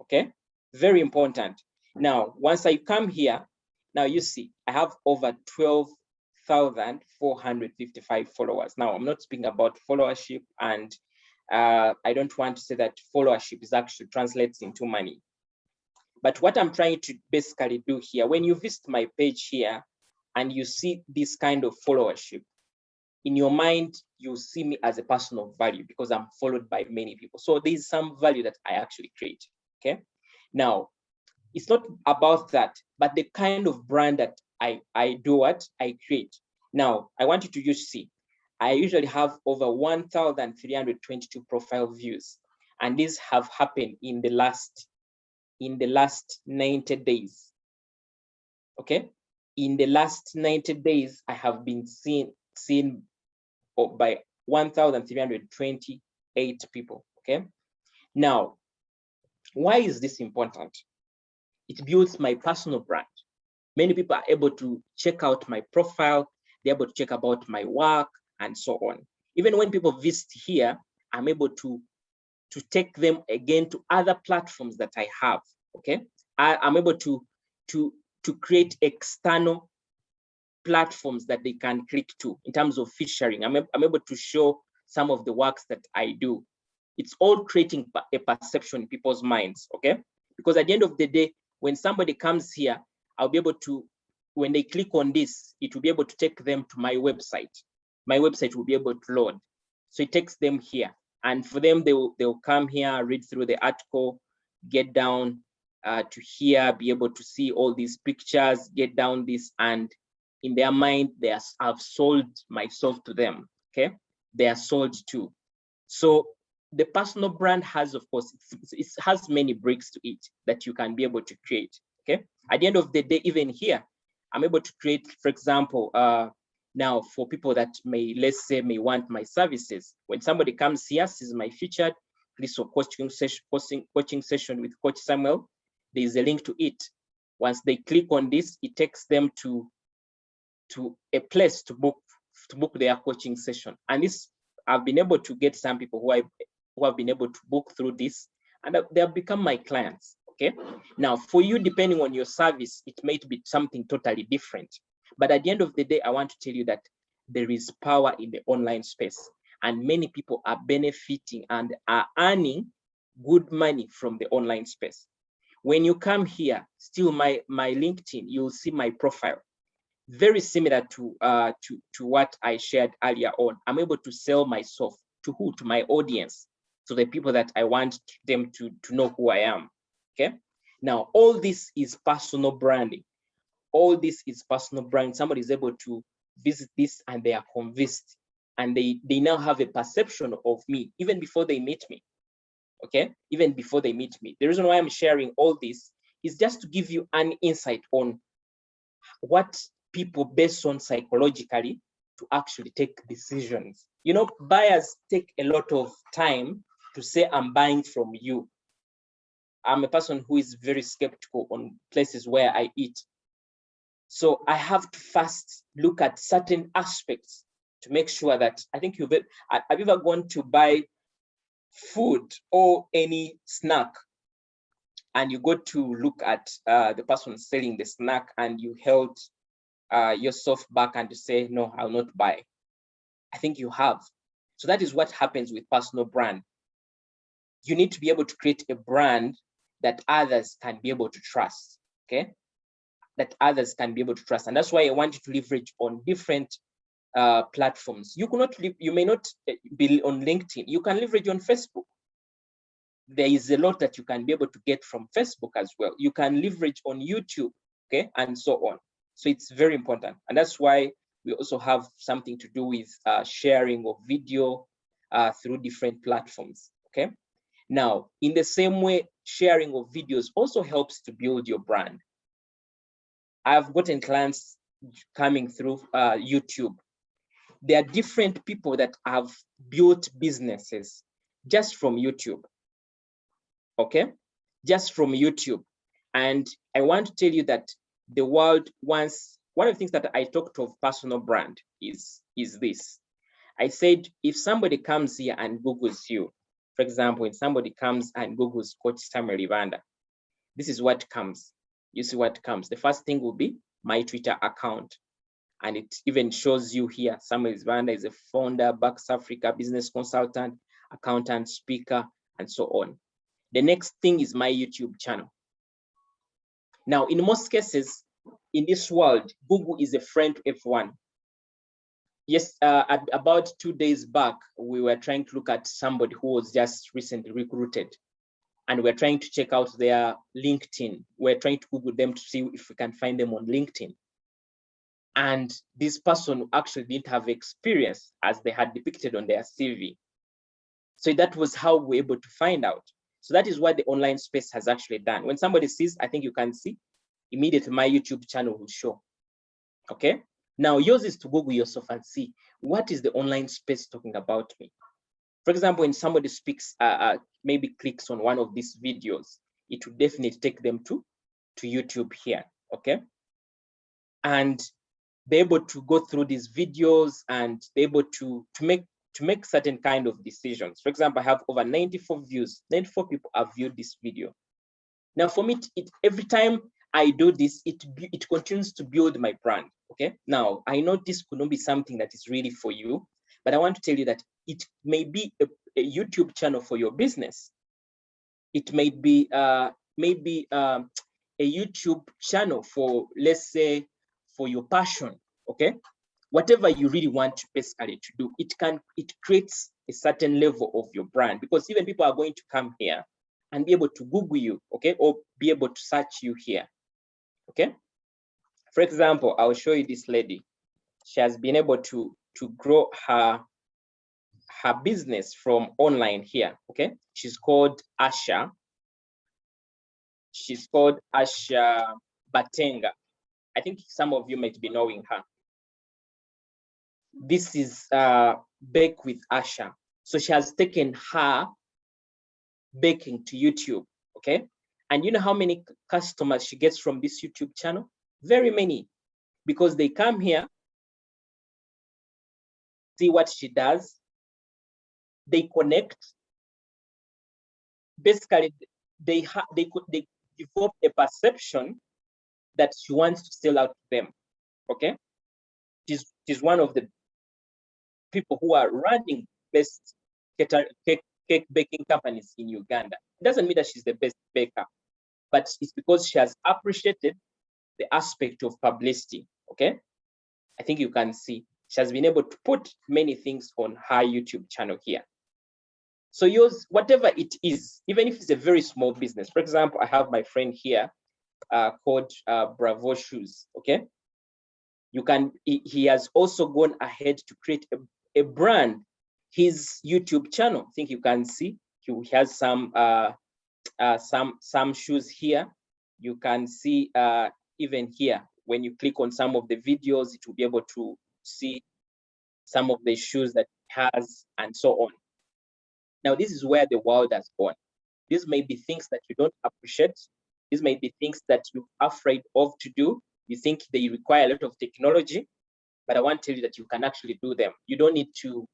Speaker 1: okay? Very important. Now, once I come here, now you see, I have over 12,455 followers. Now, I'm not speaking about followership, and I don't want to say that followership is actually translates into money. But what I'm trying to basically do here, when you visit my page here and you see this kind of followership, in your mind, you see me as a person of value because I'm followed by many people. So there's some value that I actually create, okay? Now, it's not about that, but the kind of brand that I create. Now, I want you to just see, I usually have over 1,322 profile views, and these have happened in the last 90 days, okay? In the last 90 days, I have been seen by 1,328 people, okay? Now, why is this important? It builds my personal brand. Many people are able to check out my profile, they're able to check about my work and so on. Even when people visit here, I'm able to take them again to other platforms that I have, okay? I'm able to create external platforms that they can click to in terms of featuring. I'm able to show some of the works that I do. It's all creating a perception in people's minds, okay? Because at the end of the day, when somebody comes here, I'll be able to, when they click on this, it will be able to take them to my website. My website will be able to load. So it takes them here. And for them, they'll come here, read through the article, get down to here, be able to see all these pictures, get down this, and in their mind, I've sold myself to them, okay? They are sold too. So the personal brand has, of course, it has many bricks to it that you can be able to create, okay? At the end of the day, even here, I'm able to create, for example, now for people that may, let's say, may want my services. When somebody comes here, sees my featured list of coaching session with Coach Samuel, there is a link to it. Once they click on this, it takes them to a place to book their coaching session. And this, I've been able to get some people who have been able to book through this, and they have become my clients, okay? Now, for you, depending on your service, it might be something totally different. But at the end of the day, I want to tell you that there is power in the online space, and many people are benefiting and are earning good money from the online space. When you come here, still my LinkedIn, you'll see my profile. Very similar to what I shared earlier on. I'm able to sell myself to who? To my audience, to the people that I want them to know who I am, okay? Now, all this is personal branding. All this is personal branding. Somebody is able to visit this and they are convinced, and they now have a perception of me even before they meet me, okay? Even before they meet me. The reason why I'm sharing all this is just to give you an insight on what people based on psychologically to actually take decisions. You know, buyers take a lot of time to say, I'm buying from you. I'm a person who is very skeptical on places where I eat. So I have to first look at certain aspects to make sure that, I think have you ever gone to buy food or any snack, and you go to look at the person selling the snack, and you held yourself back and to say, no, I'll not buy? I think you have. So that is what happens with personal brand. You need to be able to create a brand that others can be able to trust, okay? That others can be able to trust. And that's why I want you to leverage on different platforms. You may not be on LinkedIn. You can leverage on Facebook. There is a lot that you can be able to get from Facebook as well. You can leverage on YouTube, okay? And so on. So it's very important. And that's why we also have something to do with sharing of video through different platforms, okay? Now, in the same way, sharing of videos also helps to build your brand. I've gotten clients coming through YouTube. There are different people that have built businesses just from YouTube, okay? Just from YouTube. And I want to tell you that the world wants, one of the things that I talked of personal brand is this. I said, if somebody comes here and Googles you, for example, if somebody comes and Googles Coach Samuel Ibanda, this is what comes. You see what comes. The first thing will be my Twitter account. And it even shows you here, Samuel Ibanda is a founder, Bucks Africa business consultant, accountant, speaker, and so on. The next thing is my YouTube channel. Now, in most cases, in this world, Google is a friend to everyone. Yes, about 2 days back, we were trying to look at somebody who was just recently recruited, and we're trying to check out their LinkedIn. We're trying to Google them to see if we can find them on LinkedIn. And this person actually didn't have experience as they had depicted on their CV. So that was how we were able to find out. So that is what the online space has actually done. When somebody sees, I think you can see, immediately my YouTube channel will show, okay? Now yours is to Google yourself and see, what is the online space talking about me? For example, when somebody speaks, maybe clicks on one of these videos, it will definitely take them to YouTube here, okay? and be able to go through these videos and be able to make certain kind of decisions. For example, I have over 94 views. 94 people have viewed this video. Now, for me, every time I do this, it continues to build my brand. Okay. Now, I know this could not be something that is really for you, but I want to tell you that it may be a YouTube channel for your business. It may be maybe a YouTube channel for, let's say, for your passion. Okay. Whatever you really want basically to do, it creates a certain level of your brand, because even people are going to come here and be able to Google you, okay, or be able to search you here, okay. For example, I'll show you this lady. She has been able to grow her business from online here, okay. She's called Asha. She's called Asha Batenga. I think some of you might be knowing her. This is Bake with Asha. So she has taken her baking to YouTube, okay? And you know how many customers she gets from this YouTube channel? Very many, because they come here, see what she does, they connect. Basically, they develop a perception that she wants to sell out to them, okay? She's one of the people who are running best cake baking companies in Uganda. It doesn't mean that she's the best baker, but it's because she has appreciated the aspect of publicity, okay? I think you can see she has been able to put many things on her YouTube channel here. So yours, whatever it is, even if it's a very small business. For example, I have my friend here called Bravo Shoes, okay? You can, he has also gone ahead to create a brand, his YouTube channel. I think you can see he has some shoes here. You can see even here, when you click on some of the videos, it will be able to see some of the shoes that he has and so on. Now, this is where the world has gone. These may be things that you don't appreciate. These may be things that you're afraid of to do. You think they require a lot of technology, but I want to tell you that you can actually do them. You don't need to,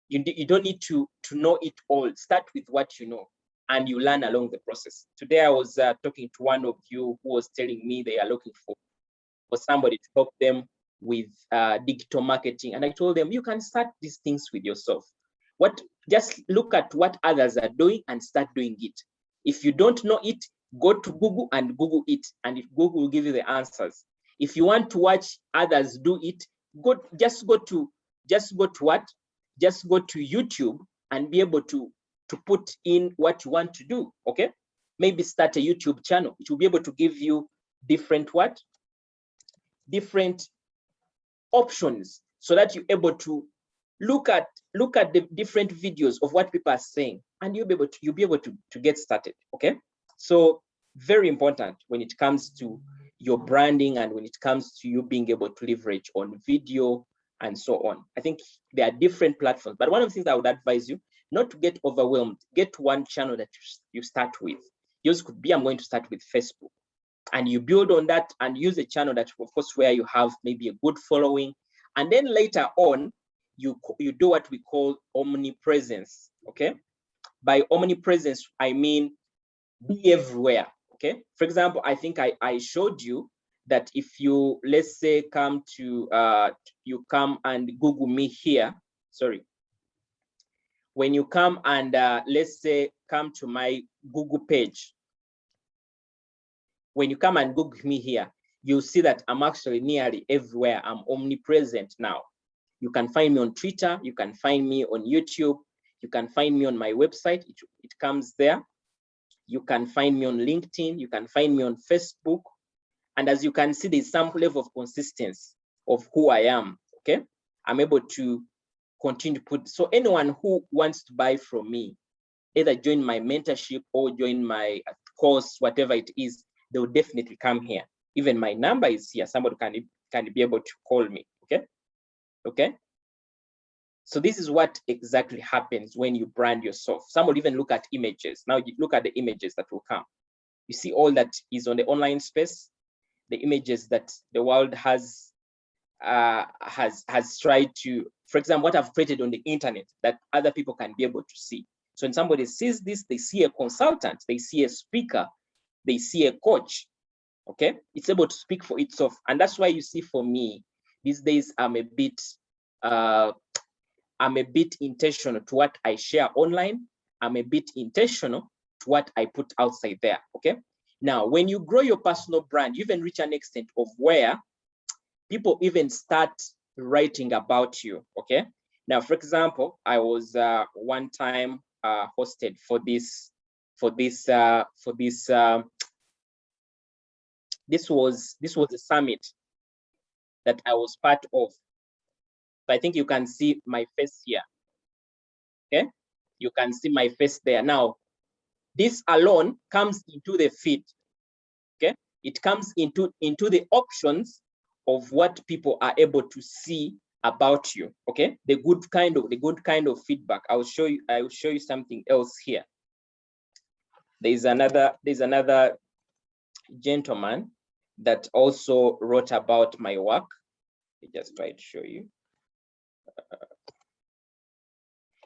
Speaker 1: you don't need to know it all. Start with what you know, and you learn along the process. Today, I was talking to one of you who was telling me they are looking for somebody to help them with digital marketing. And I told them, you can start these things with yourself. Just look at what others are doing and start doing it. If you don't know it, go to Google and Google it. And if Google will give you the answers. If you want to watch others do it, just go to YouTube and be able to put in what you want to do. Okay. Maybe start a YouTube channel. It will be able to give you different options, so that you're able to look at the different videos of what people are saying, and you'll be able to get started. Okay. So very important when it comes to your branding and when it comes to you being able to leverage on video and so on. I think there are different platforms, but one of the things I would advise you not to get overwhelmed. Get one channel that you start with. Yours could be, I'm going to start with Facebook, and you build on that and use a channel that, of course, where you have maybe a good following, and then later on you do what we call omnipresence. Okay. By omnipresence, I mean be everywhere. Okay. For example, I think I showed you that if you, let's say, come to you come and Google me here. Sorry. When you come and let's say come to my Google page, when you come and Google me here, you'll see that I'm actually nearly everywhere. I'm omnipresent now. You can find me on Twitter. You can find me on YouTube. You can find me on my website. It comes there. You can find me on LinkedIn. You can find me on Facebook. And as you can see, there's some level of consistency of who I am. Okay. I'm able to continue to put, so anyone who wants to buy from me, either join my mentorship or join my course, whatever it is, they will definitely come here. Even my number is here. Somebody can be able to call me. Okay. Okay. So this is what exactly happens when you brand yourself. Some will even look at images. Now you look at the images that will come. You see all that is on the online space. the images that the world has tried to, for example, what I've created on the internet that other people can be able to see. So when somebody sees this, they see a consultant, they see a speaker, they see a coach. Okay, it's able to speak for itself. And that's why you see, for me these days, I'm a bit intentional to what I share online. I'm a bit intentional to what I put outside there. Okay, now when you grow your personal brand, you even reach an extent of where people even start writing about you. Okay, now for example, I was one time hosted for this this was a summit that I was part of. So I think you can see my face here. Okay, you can see my face there. Now, this alone comes into the feed. Okay, it comes into the options of what people are able to see about you. Okay, the good kind of feedback. I will show you something else here. There's another gentleman that also wrote about my work. I just try to show you.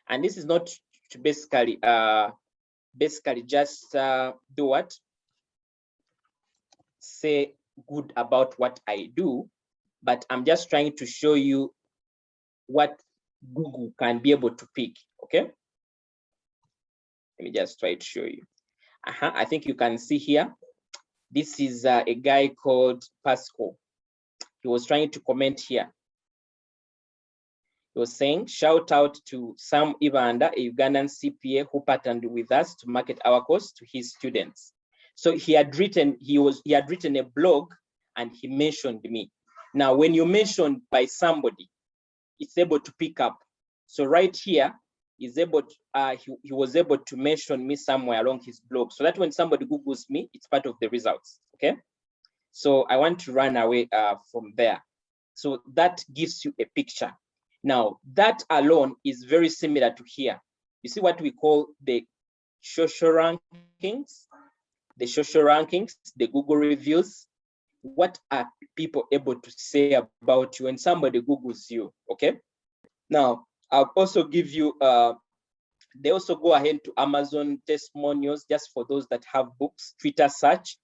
Speaker 1: And this is not to basically just do what? Say good about what I do, but I'm just trying to show you what Google can be able to pick. Okay, let me just try to show you. I think you can see here. This is a guy called Pasco. He was trying to comment here. He was saying, shout out to Sam Ibanda, a Ugandan CPA who partnered with us to market our course to his students. So he had written a blog and he mentioned me. Now, when you mentioned by somebody, it's able to pick up. So right here, he was able to mention me somewhere along his blog, so that when somebody Googles me, it's part of the results. Okay, so I want to run away from there. So that gives you a picture. Now, that alone is very similar to here. You see what we call the social rankings, the Google reviews. What are people able to say about you when somebody Googles you? Okay, now I'll also give you they also go ahead to Amazon testimonials, just for those that have books, Twitter search,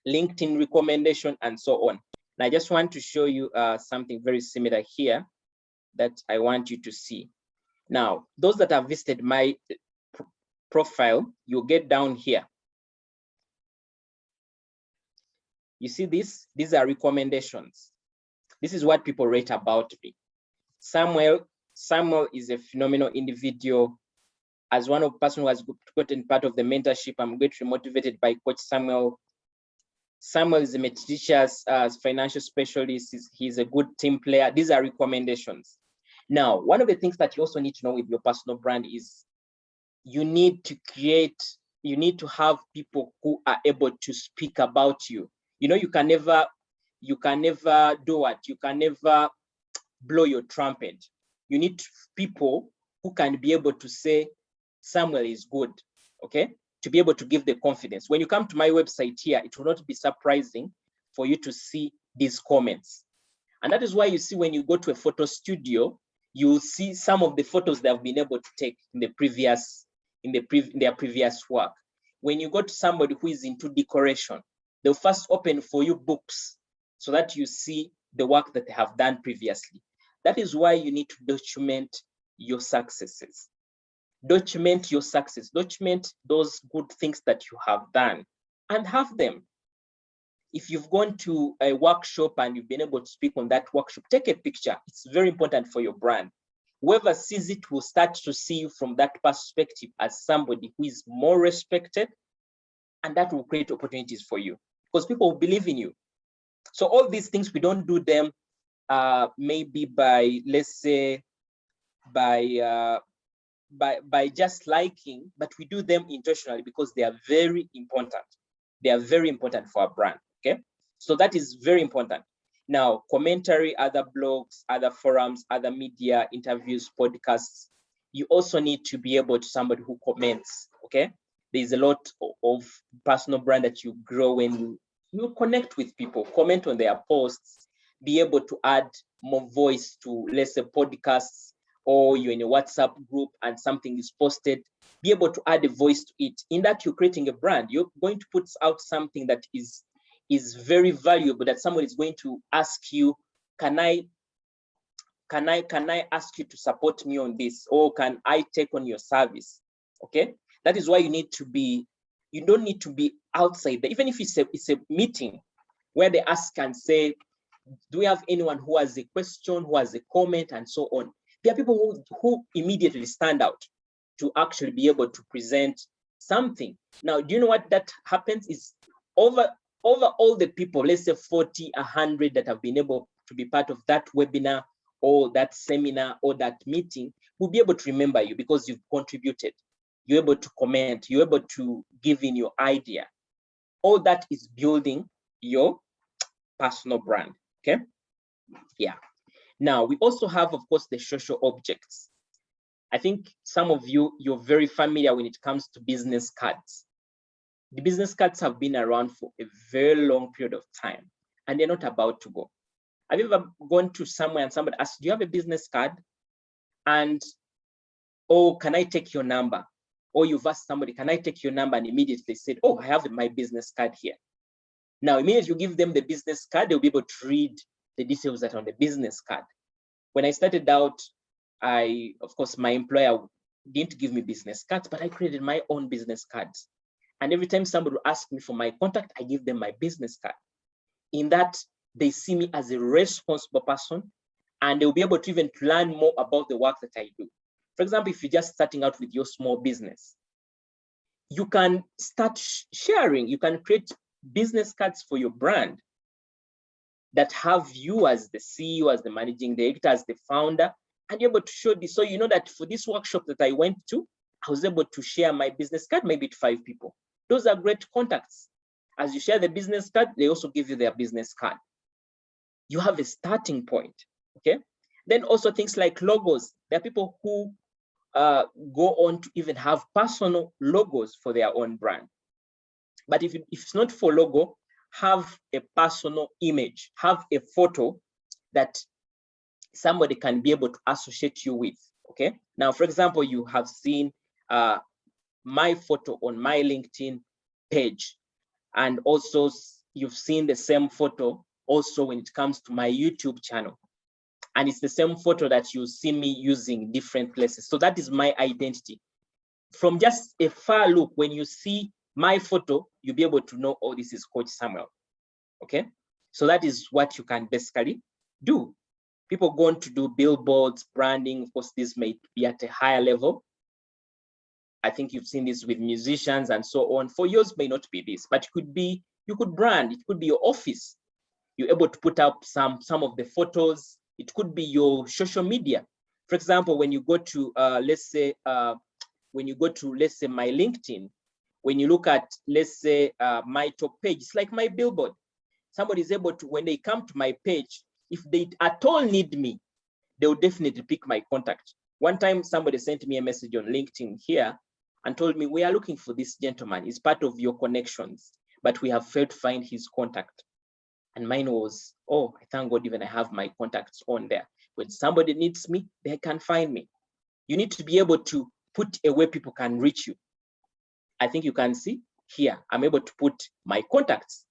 Speaker 1: LinkedIn recommendation, and so on. And I just want to show you something very similar here that I want you to see. Now, those that have visited my profile, you'll get down here. You see this? These are recommendations. This is what people rate about me. Samuel is a phenomenal individual. As one of the person who has gotten part of the mentorship, I'm greatly motivated by Coach Samuel. Samuel is a meticulous financial specialist. He's a good team player. These are recommendations. Now, one of the things that you also need to know with your personal brand is you need to have people who are able to speak about you. You know, you can never do what? You can never blow your trumpet. You need people who can be able to say, Samuel is good, okay? To be able to give the confidence. When you come to my website here, it will not be surprising for you to see these comments. And that is why you see when you go to a photo studio, you will see some of the photos they have been able to take in their previous work. When you go to somebody who is into decoration, they'll first open for you books so that you see the work that they have done previously. That is why you need to document your successes. Document your success, document those good things that you have done and have them. If you've gone to a workshop and you've been able to speak on that workshop, take a picture. It's very important for your brand. Whoever sees it will start to see you from that perspective as somebody who is more respected, and that will create opportunities for you because people will believe in you. So all these things, we don't do them maybe by, let's say, by just liking, but we do them intentionally because they are very important. They are very important for our brand, okay? So that is very important. Now, commentary, other blogs, other forums, other media, interviews, podcasts, you also need to be able to somebody who comments, okay? There's a lot of personal brand that you grow when you You connect with people, comment on their posts, be able to add more voice to, let's say, podcasts, or you're in a WhatsApp group and something is posted, be able to add a voice to it. In that, you're creating a brand. You're going to put out something that is very valuable, that someone is going to ask you, can I ask you to support me on this, or can I take on your service? Okay, that is why you don't need to be outside there. Even if it's a meeting where they ask and say, do we have anyone who has a question, who has a comment, and so on. There are people who immediately stand out to actually be able to present something. Now, do you know what that happens is over all the people, let's say 40, 100 that have been able to be part of that webinar or that seminar or that meeting, will be able to remember you because you've contributed. You're able to comment, you're able to give in your idea. All that is building your personal brand, okay? Yeah. Now, we also have, of course, the social objects. I think some of you, you're very familiar when it comes to business cards. The business cards have been around for a very long period of time, and they're not about to go. Have you ever gone to somewhere and somebody asks, do you have a business card? And, oh, can I take your number? Or you've asked somebody, can I take your number? And immediately said, oh, I have my business card here. Now, immediately you give them the business card, they'll be able to read the details that are on the business card. When I started out, of course, my employer didn't give me business cards, but I created my own business cards. And every time somebody would ask me for my contact, I give them my business card. In that, they see me as a responsible person, and they'll be able to even learn more about the work that I do. For example, if you're just starting out with your small business, you can start sharing. You can create business cards for your brand that have you as the CEO, as the managing director, as the founder, and you're able to show this. So you know that for this workshop that I went to, I was able to share my business card maybe to 5 people. Those are great contacts. As you share the business card, they also give you their business card. You have a starting point, okay? Then also things like logos. There are people who go on to even have personal logos for their own brand. But if it's not for logo, have a personal image, have a photo that somebody can be able to associate you with, okay? Now, for example, you have seen my photo on my LinkedIn page, and also you've seen the same photo also when it comes to my YouTube channel. And it's the same photo that you see me using different places. So that is my identity. From just a far look, when you see my photo, you'll be able to know, oh, this is Coach Samuel, okay? So that is what you can basically do. People go on to do billboards, branding. Of course, this may be at a higher level. I think you've seen this with musicians and so on. For yours may not be this, but it could be, you could brand, it could be your office. You're able to put up some of the photos. It could be your social media. For example, when you go to, let's say my LinkedIn, when you look at, let's say, my top page, it's like my billboard. Somebody is able to, when they come to my page, if they at all need me, they will definitely pick my contact. One time, somebody sent me a message on LinkedIn here and told me, we are looking for this gentleman. He's part of your connections, but we have failed to find his contact. And mine was, oh, I thank God even I have my contacts on there. When somebody needs me, they can find me. You need to be able to put a way people can reach you. I think you can see here, I'm able to put my contacts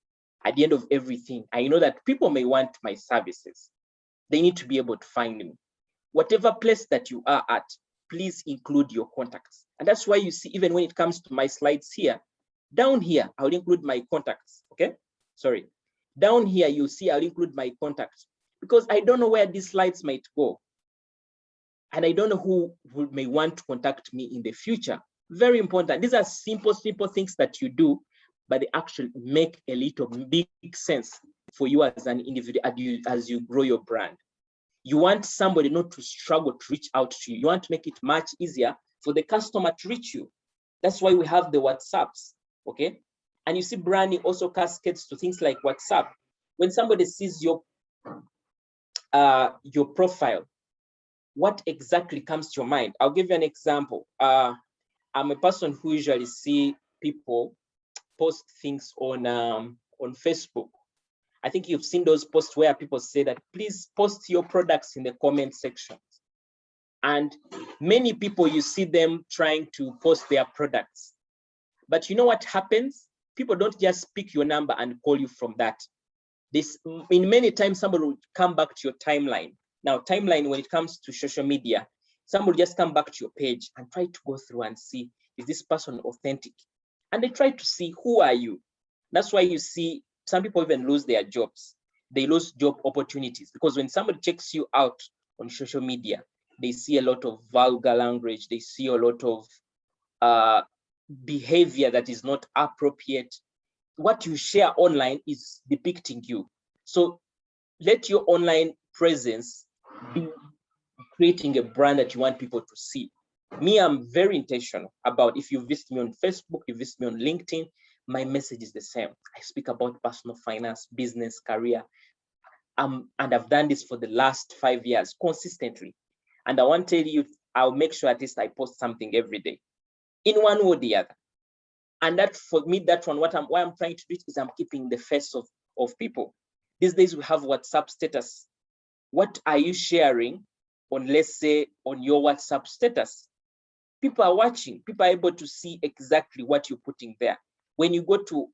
Speaker 1: at the end of everything. I know that people may want my services. They need to be able to find me. Whatever place that you are at, please include your contacts. And that's why you see, even when it comes to my slides here, down here, I'll include my contacts, okay? Sorry. Down here, you'll see I'll include my contacts because I don't know where these slides might go. And I don't know who may want to contact me in the future. Very important. These are simple things that you do, but they actually make a little big sense for you as an individual as you grow your brand. You want somebody not to struggle to reach out to you. You want to make it much easier for the customer to reach you. That's why we have the WhatsApps, okay? And you see branding also cascades to things like WhatsApp. When somebody sees your profile, what exactly comes to your mind? I'll give you an example. I'm a person who usually see people post things on on Facebook. I think you've seen those posts where people say that, please post your products in the comment section. And many people, you see them trying to post their products. But you know what happens? People don't just pick your number and call you from that. In many times, somebody will come back to your timeline. Now, timeline, when it comes to social media, somebody will just come back to your page and try to go through and see, is this person authentic? And they try to see, who are you? That's why you see some people even lose their jobs. They lose job opportunities because when somebody checks you out on social media, they see a lot of vulgar language. They see a lot of behavior that is not appropriate. What you share online is depicting you. So let your online presence be creating a brand that you want people to see. Me, I'm very intentional about, if you visit me on Facebook, you visit me on LinkedIn, my message is the same. I speak about personal finance, business, career. And I've done this for the last 5 years consistently. And I want to tell you, I'll make sure at least I post something every day in one way or the other. And that, for me, that one, why I'm trying to do it is I'm keeping the face of people. These days we have WhatsApp status. What are you sharing on, let's say, on your WhatsApp status? People are watching. People are able to see exactly what you're putting there. When you go to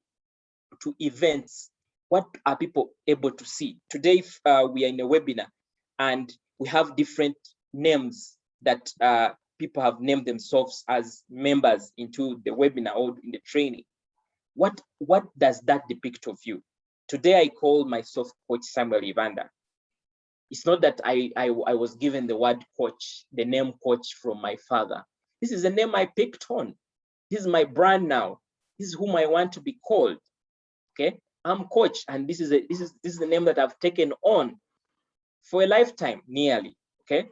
Speaker 1: events, what are people able to see? Today, we are in a webinar and we have different names that people have named themselves as members into the webinar or in the training. What does that depict of you? Today, I call myself Coach Samuel Ivanda. It's not that I was given the word coach, the name coach from my father. This is a name I picked on. This is my brand now. This is whom I want to be called. Okay, I'm coach, and this is the name that I've taken on for a lifetime, nearly. Okay,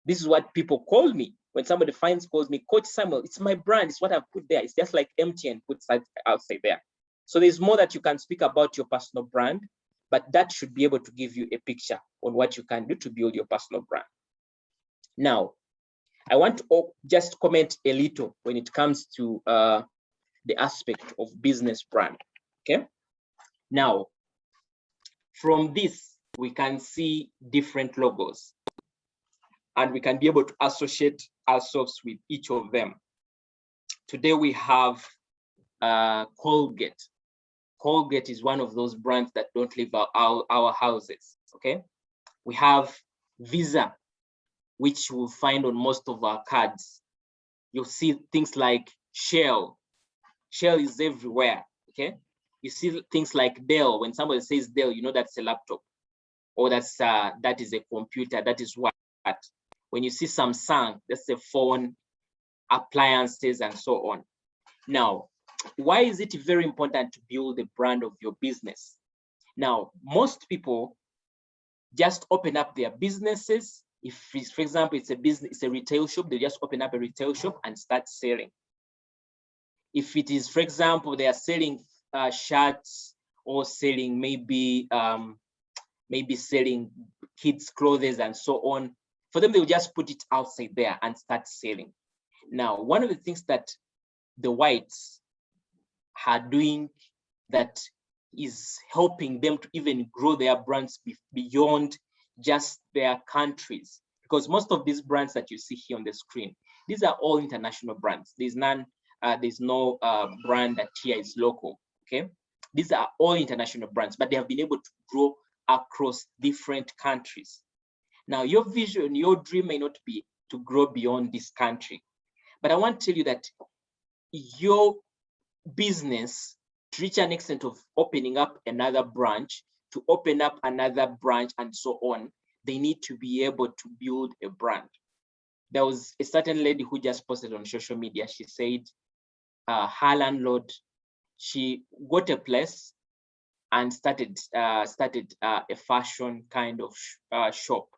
Speaker 1: this is what people call me. When somebody calls me Coach Samuel, it's my brand. It's what I've put there. It's just like MTN puts outside there. So there's more that you can speak about your personal brand, but that should be able to give you a picture on what you can do to build your personal brand. Now, I want to just comment a little when it comes to the aspect of business brand. Okay. Now, from this, we can see different logos, and we can be able to associate ourselves with each of them. Today, we have Colgate. Colgate is one of those brands that don't leave our houses. Okay. We have Visa, which we'll find on most of our cards. You'll see things like Shell. Shell is everywhere. Okay. You see things like Dell. When somebody says Dell, you know that's a laptop, or that is a computer. That is what. When you see Samsung, that's a phone, appliances, and so on. Now, why is it very important to build the brand of your business? Now, most people just open up their businesses. If, for example, it's a business, it's a retail shop, they just open up a retail shop and start selling. If it is, for example, they are selling shirts, or selling maybe selling kids' clothes and so on, for them, they will just put it outside there and start selling. Now, one of the things that the whites are doing that is helping them to even grow their brands beyond just their countries, because most of these brands that you see here on the screen, these are all international brands. There's no brand that here is local. Okay, these are all international brands, but they have been able to grow across different countries. Now, your vision, your dream may not be to grow beyond this country, but I want to tell you that your business, to reach an extent of opening up another branch, to open up another branch, and so on, they need to be able to build a brand. There was a certain lady who just posted on social media. She said her landlord, she got a place and started a fashion kind of shop.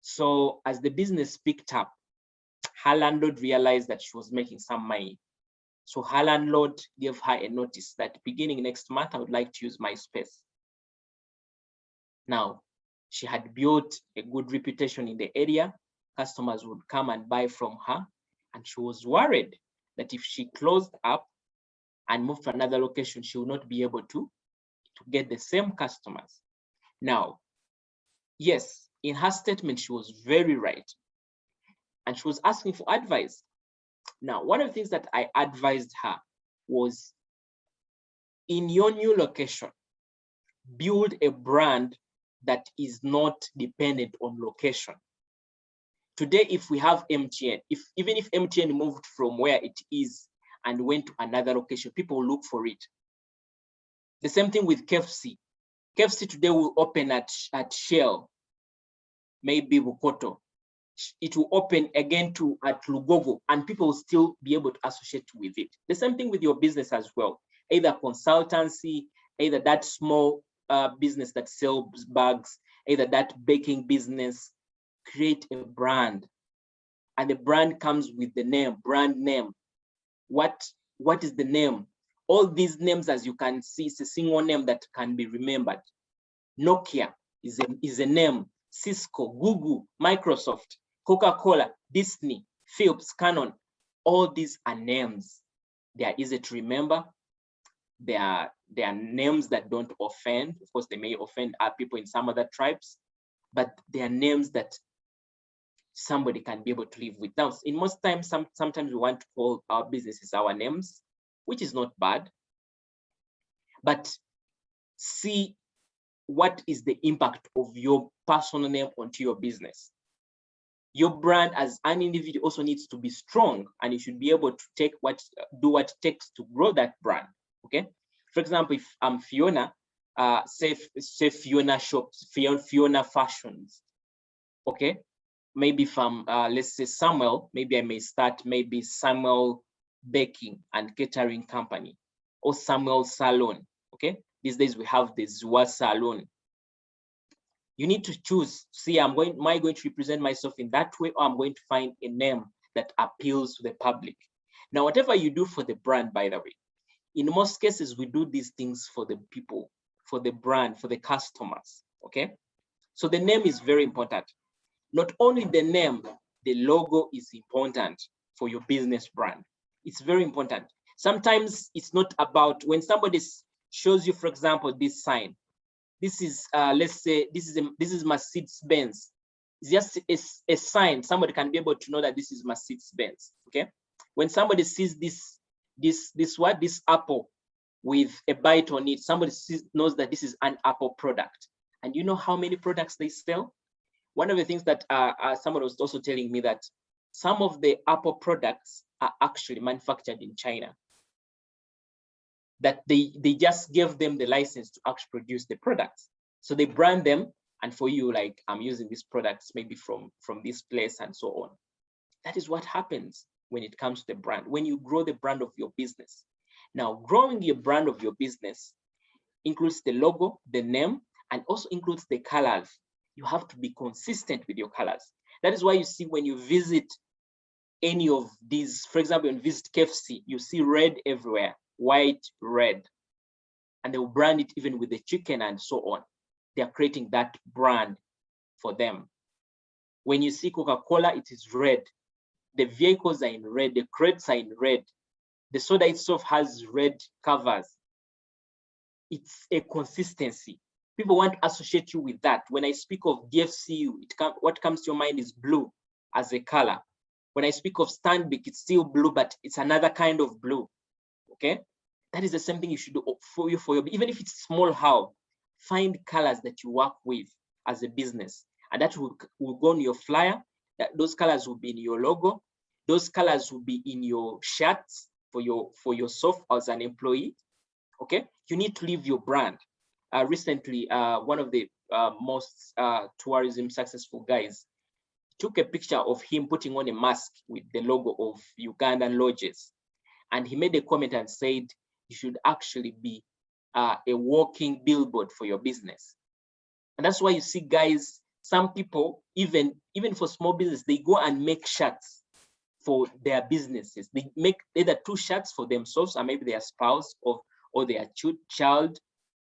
Speaker 1: So as the business picked up, her landlord realized that she was making some money. So her landlord gave her a notice that beginning next month, I would like to use my space. Now, she had built a good reputation in the area. Customers would come and buy from her. And she was worried that if she closed up, and move to another location, she will not be able to get the same customers. Now, yes, in her statement, she was very right. And she was asking for advice. Now, one of the things that I advised her was, in your new location, build a brand that is not dependent on location. Today, if we have MTN, even if MTN moved from where it is and went to another location, people will look for it. The same thing with KFC. KFC today will open at Shell, maybe Bukoto. It will open again at Lugogo, and people will still be able to associate with it. The same thing with your business as well. Either consultancy, either that small business that sells bags, either that baking business. Create a brand, and the brand comes with the name, brand name. What is the name? All these names, as you can see, it's a single name that can be remembered. Nokia is a name. Cisco, Google, Microsoft, Coca-Cola, Disney, Philips, Canon, all these are names. They are easy to remember. They are names that don't offend. Of course, they may offend people in some other tribes, but they are names that somebody can be able to live with. Now, in most times, sometimes we want to call our businesses our names, which is not bad. But see what is the impact of your personal name onto your business. Your brand as an individual also needs to be strong, and you should be able to do what it takes to grow that brand. Okay. For example, if I'm Fiona, say Fiona Shops, Fiona Fashions. Okay. Maybe if I'm, let's say Samuel, maybe I may start maybe Samuel Baking and Catering Company, or Samuel Salon. Okay. These days we have the Zua Salon. You need to choose, see, am I going to represent myself in that way, or I'm going to find a name that appeals to the public. Now, whatever you do for the brand, by the way, in most cases, we do these things for the people, for the brand, for the customers, okay? So the name is very important. Not only the name, the logo is important for your business brand. It's very important. Sometimes it's not about, when somebody shows you, for example, this sign, this is, let's say, this is Mercedes-Benz. It's just a sign. Somebody can be able to know that this is Mercedes-Benz, okay? When somebody sees this apple with a bite on it, somebody knows that this is an Apple product. And you know how many products they sell? One of the things that someone was also telling me, that some of the Apple products are actually manufactured in China. That they just gave them the license to actually produce the products. So they brand them, and for you, like, I'm using these products maybe from this place and so on. That is what happens when it comes to the brand, when you grow the brand of your business. Now, growing your brand of your business includes the logo, the name, and also includes the colors. You have to be consistent with your colors. That is why you see when you visit any of these, for example, when you visit KFC, you see red everywhere, white, red, and they will brand it even with the chicken and so on. They are creating that brand for them. When you see Coca-Cola, it is red. The vehicles are in red, the crates are in red. The soda itself has red covers. It's a consistency. People want to associate you with that. When I speak of DFCU, what comes to your mind is blue as a color. When I speak of Stanbic, it's still blue, but it's another kind of blue. Okay, that is the same thing you should do for your, even if it's small, how find colors that you work with as a business, and that will go on your flyer. That those colors will be in your logo. Those colors will be in your shirts for yourself as an employee. Okay, you need to leave your brand. Recently, one of the most tourism successful guys took a picture of him putting on a mask with the logo of Ugandan lodges. And he made a comment and said, you should actually be a walking billboard for your business. And that's why you see, guys, some people, even for small business, they go and make shirts for their businesses. They make either 2 shirts for themselves, or maybe their spouse or their child,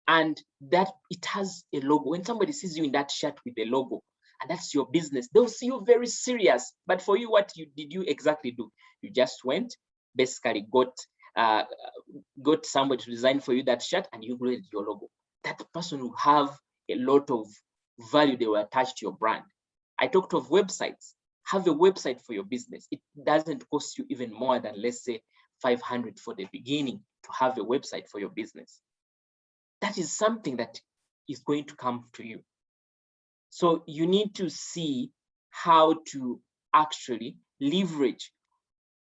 Speaker 1: and that it has a logo. When somebody sees you in that shirt with a logo, and that's your business, they'll see you very serious. But for you, what did you exactly do? You just went, basically got got somebody to design for you that shirt and you create your logo. That person will have a lot of value they will attach to your brand. I talked of websites. Have a website for your business. It doesn't cost you even more than, let's say, 500 for the beginning to have a website for your business. That is something that is going to come to you. So you need to see how to actually leverage,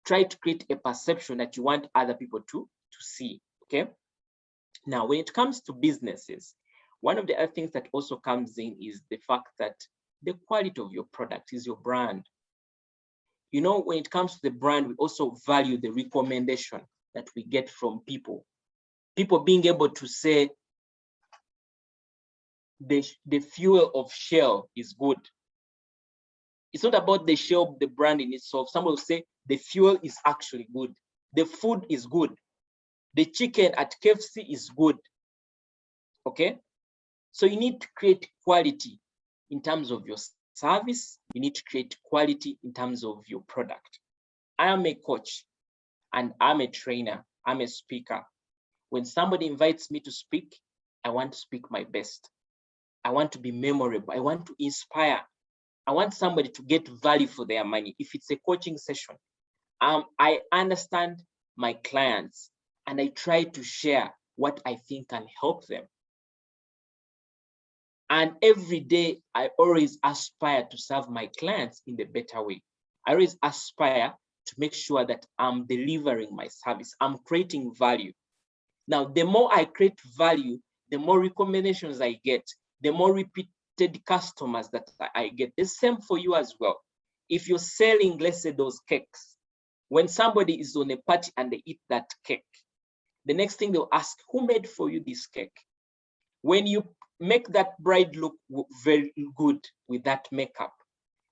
Speaker 1: try to create a perception that you want other people to see, okay? Now, when it comes to businesses, one of the other things that also comes in is the fact that the quality of your product is your brand. You know, when it comes to the brand, we also value the recommendation that we get from people. People being able to say, the fuel of Shell is good. It's not about the Shell of the brand in itself. Some will say the fuel is actually good. The food is good. The chicken at KFC is good. Okay? So you need to create quality in terms of your service. You need to create quality in terms of your product. I am a coach and I'm a trainer. I'm a speaker. When somebody invites me to speak, I want to speak my best. I want to be memorable. I want to inspire. I want somebody to get value for their money. If it's a coaching session, I understand my clients and I try to share what I think can help them. And every day, I always aspire to serve my clients in the better way. I always aspire to make sure that I'm delivering my service. I'm creating value. Now, the more I create value, the more recommendations I get, the more repeated customers that I get. The same for you as well. If you're selling, let's say, those cakes, when somebody is on a party and they eat that cake, the next thing they'll ask, who made for you this cake? When you make that bride look very good with that makeup,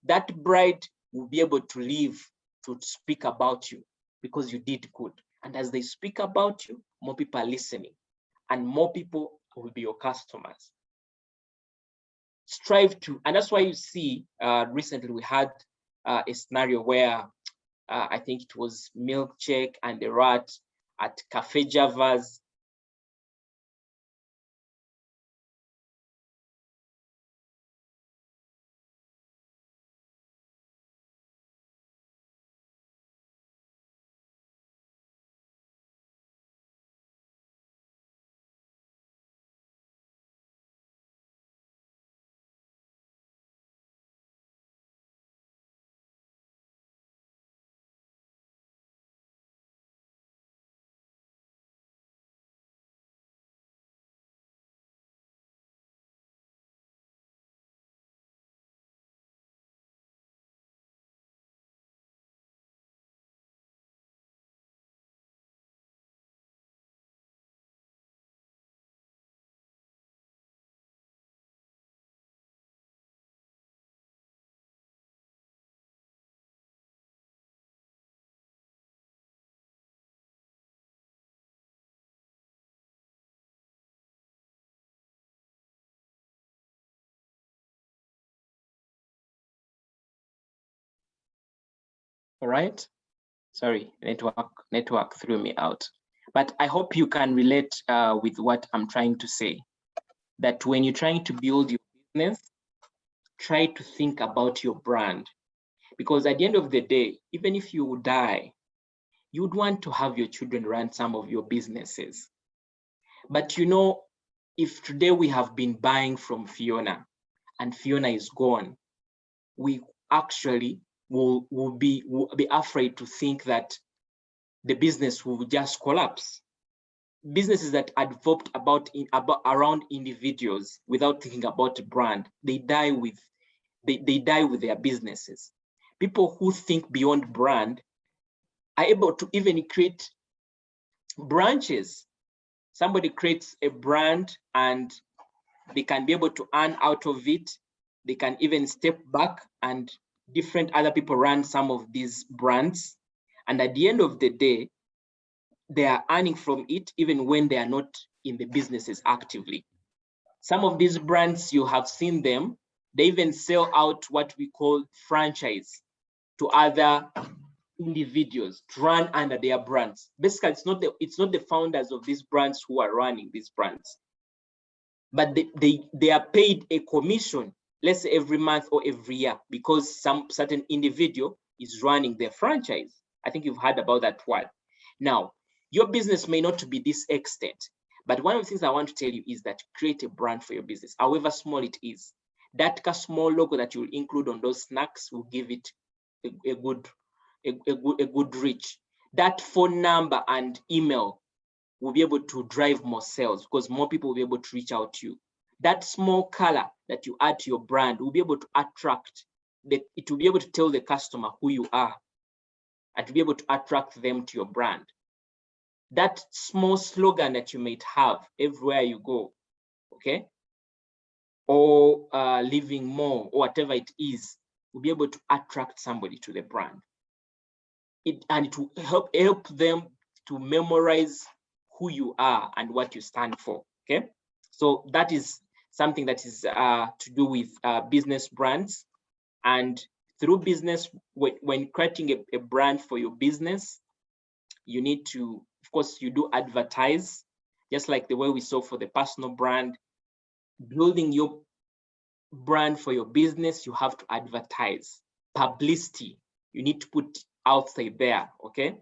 Speaker 1: that bride will be able to live to speak about you because you did good. And as they speak about you, more people are listening and more people will be your customers. Strive to, and that's why you see recently we had a scenario where I think it was Milkshake and the Rat at Cafe Java's. All right. Sorry, network threw me out. But I hope you can relate with what I'm trying to say. That when you're trying to build your business, try to think about your brand. Because at the end of the day, even if you die, you'd want to have your children run some of your businesses. But you know, if today we have been buying from Fiona and Fiona is gone, we actually will be afraid to think that the business will just collapse. Businesses that are developed around individuals without thinking about a brand, they die with their businesses. People who think beyond brand are able to even create branches. Somebody creates a brand and they can be able to earn out of it. They can even step back and different other people run some of these brands. And at the end of the day, they are earning from it even when they are not in the businesses actively. Some of these brands, you have seen them, they even sell out what we call franchise to other individuals to run under their brands. Basically, it's not the founders of these brands who are running these brands, but they are paid a commission, let's say every month or every year, because some certain individual is running their franchise. I think you've heard about that word. Now, your business may not be this extent, but one of the things I want to tell you is that create a brand for your business, however small it is. That small logo that you will include on those snacks will give it a good reach. That phone number and email will be able to drive more sales because more people will be able to reach out to you. That small color that you add to your brand will be able to attract, it will be able to tell the customer who you are and to be able to attract them to your brand. That small slogan that you might have everywhere you go, okay? Or living more, or whatever it is, will be able to attract somebody to the brand. And it will help them to memorize who you are and what you stand for, okay? So that is something that is to do with business brands. And through business, when creating a brand for your business, you need to, of course, you do advertise, just like the way we saw for the personal brand. Building your brand for your business, you have to advertise. Publicity, you need to put outside there, okay?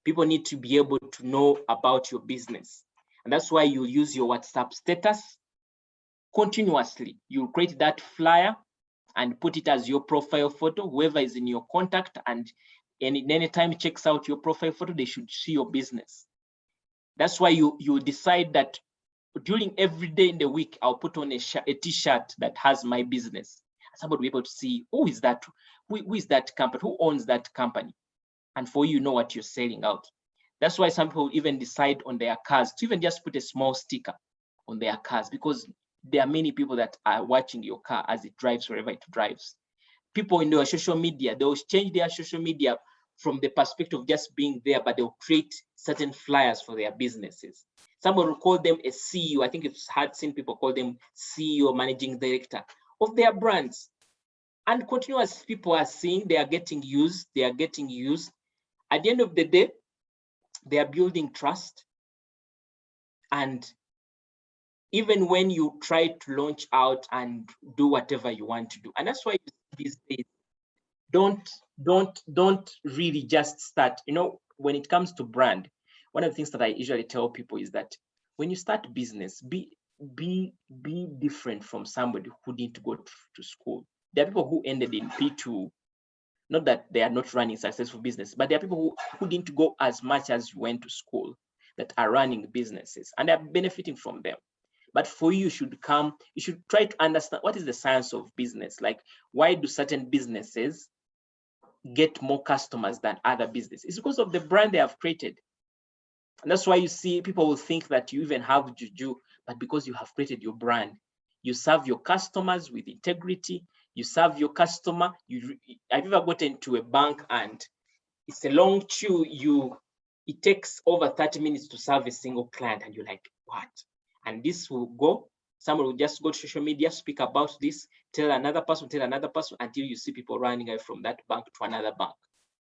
Speaker 1: People need to be able to know about your business. And that's why you use your WhatsApp status continuously. You create that flyer and put it as your profile photo, whoever is in your contact, and anytime checks out your profile photo, they should see your business. That's why you decide that during every day in the week, I'll put on a t-shirt that has my business. Somebody will be able to see, who is that? Who is that company? Who owns that company? And for you know what you're selling out. That's why some people even decide on their cars to even just put a small sticker on their cars, because there are many people that are watching your car as it drives wherever it drives. People in their social media, they'll change their social media from the perspective of just being there, but they'll create certain flyers for their businesses. Someone will call them a CEO. I think I've seen people call them CEO, managing director of their brands. And continuous people are seeing, they are getting used. At the end of the day, they are building trust. And even when you try to launch out and do whatever you want to do, and that's why these days, don't really just start. You know, when it comes to brand, one of the things that I usually tell people is that when you start business, be different from somebody who didn't go to school. There are people who ended in P2, not that they are not running successful business, but there are people who didn't go as much as you went to school that are running businesses and are benefiting from them. But for you, you should try to understand what is the science of business. Like, why do certain businesses get more customers than other businesses? It's because of the brand they have created. And that's why you see people will think that you even have juju, but because you have created your brand, you serve your customers with integrity. You serve your customer. Have you ever gotten to a bank and it's a long queue? It takes over 30 minutes to serve a single client, and you're like, what? And this will go. Someone will just go to social media, speak about this, tell another person, until you see people running away from that bank to another bank.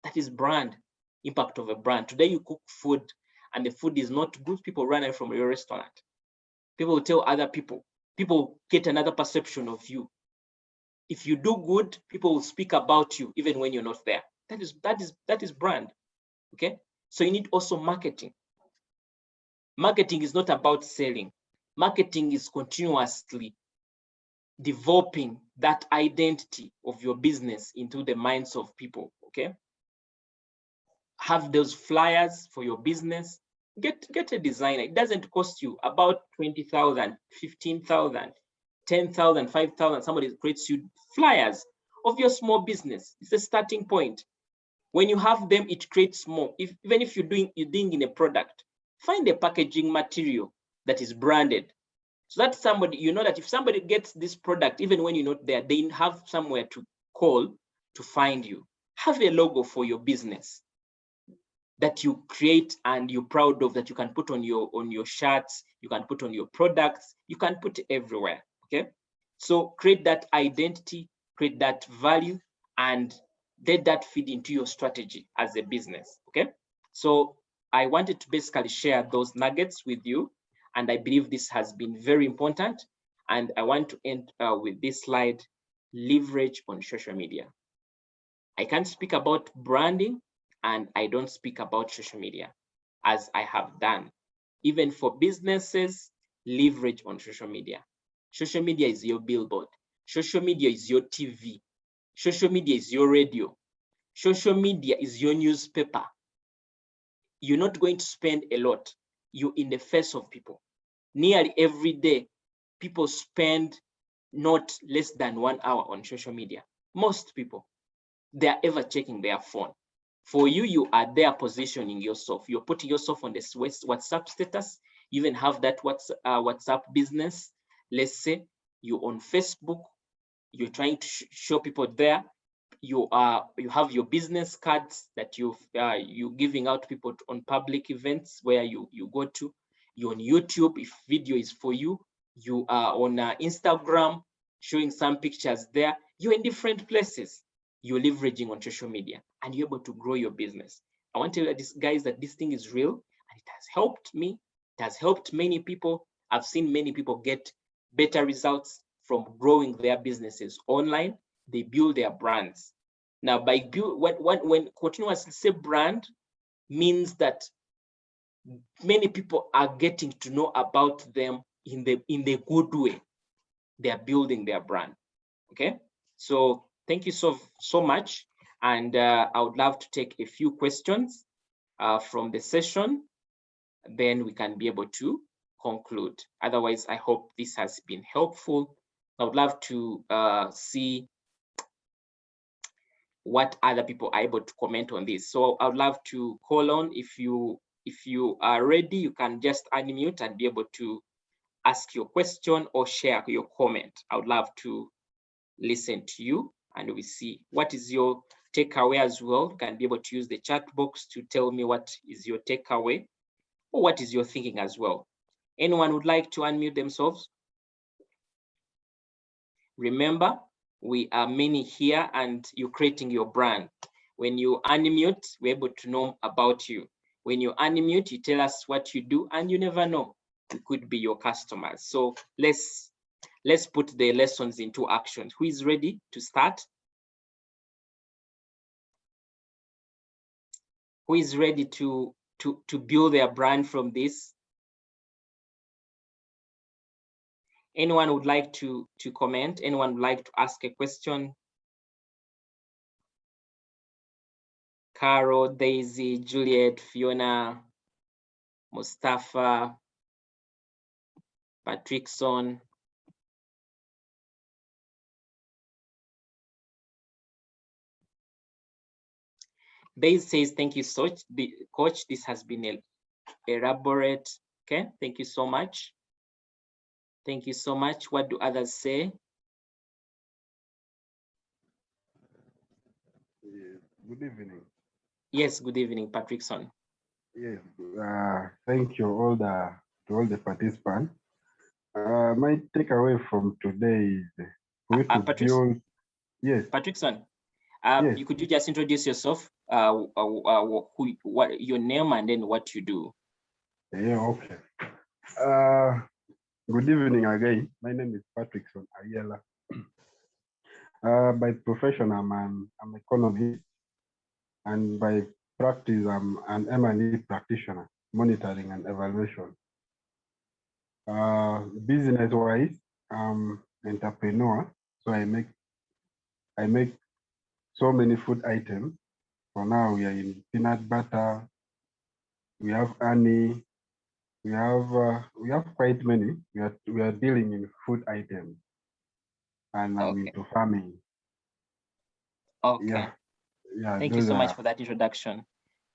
Speaker 1: That is brand, impact of a brand. Today you cook food and the food is not good, people run away from your restaurant. People will tell other people. People get another perception of you. If you do good, people will speak about you even when you're not there. That is brand. Okay. So you need also marketing. Marketing is not about selling. Marketing is continuously developing that identity of your business into the minds of people. Okay. Have those flyers for your business. Get a designer. It doesn't cost you about 20,000, 15,000, 10,000, 5,000. Somebody creates you flyers of your small business. It's a starting point. When you have them, it creates more. Even if you're doing in a product, find a packaging material that is branded, so that somebody, you know, that if somebody gets this product, even when you're not there, they have somewhere to call to find you. Have a logo for your business that you create and you're proud of, that you can put on your shirts, you can put on your products, you can put it everywhere. Okay, so create that identity, create that value, and let that feed into your strategy as a business. Okay, so I wanted to basically share those nuggets with you, and I believe this has been very important. And I want to end with this slide: leverage on social media. I can't speak about branding and I don't speak about social media, as I have done. Even for businesses, leverage on social media. Social media is your billboard. Social media is your TV. Social media is your radio. Social media is your newspaper. You're not going to spend a lot. You're in the face of people. Nearly every day, people spend not less than 1 hour on social media. Most people, they are ever checking their phone. For you, you are there positioning yourself. You're putting yourself on this WhatsApp status. You even have that WhatsApp business. Let's say you're on Facebook. You're trying to show people there. You have your business cards that you're giving out to people on public events where you go to. You're on YouTube if video is for you. You are on Instagram showing some pictures there. You're in different places. You're leveraging on social media and you're able to grow your business. I want to tell you this, guys, that this thing is real and it has helped me. It has helped many people. I've seen many people get better results from growing their businesses online. They build their brands. Now, by build, when continuously say brand means that many people are getting to know about them in the good way. They are building their brand. Okay, so thank you so much, and I would love to take a few questions from the session. Then we can be able to conclude. Otherwise, I hope this has been helpful. I would love to see what other people are able to comment on this. So I would love to call on, if you are ready, you can just unmute and be able to ask your question or share your comment. I would love to listen to you, and we see what is your takeaway as well. You can be able to use the chat box to tell me what is your takeaway or what is your thinking as well. Anyone would like to unmute themselves? Remember, we are many here and you're creating your brand. When you unmute, we're able to know about you. When you unmute, you tell us what you do, and you never know, it could be your customers. So let's put the lessons into action. Who is ready to start? Who is ready to build their brand from this? Anyone would like to comment? Anyone would like to ask a question? Carol, Daisy, Juliet, Fiona, Mustafa, Patrickson. Daisy says, thank you so much, coach. This has been elaborate. Okay, thank you so much. Thank you so much. What do others say?
Speaker 2: Good evening.
Speaker 1: Yes, good evening, Patrickson.
Speaker 2: Yes, thank you to all the participants. My takeaway from today is we to build. Yes.
Speaker 1: Patrickson,
Speaker 2: yes.
Speaker 1: Could you just introduce yourself, what your name and then what you do?
Speaker 2: Yeah, okay. Good evening again. My name is Patrickson Ayala. By profession, I'm an economist, and by practice, I'm an M&E practitioner, monitoring and evaluation. Business-wise, I'm entrepreneur, so I make so many food items. For now, we are in peanut butter. We have honey. We have quite many. We are dealing in food items, and I'm into farming.
Speaker 1: Okay.
Speaker 2: Yeah.
Speaker 1: Thank you so much for that introduction.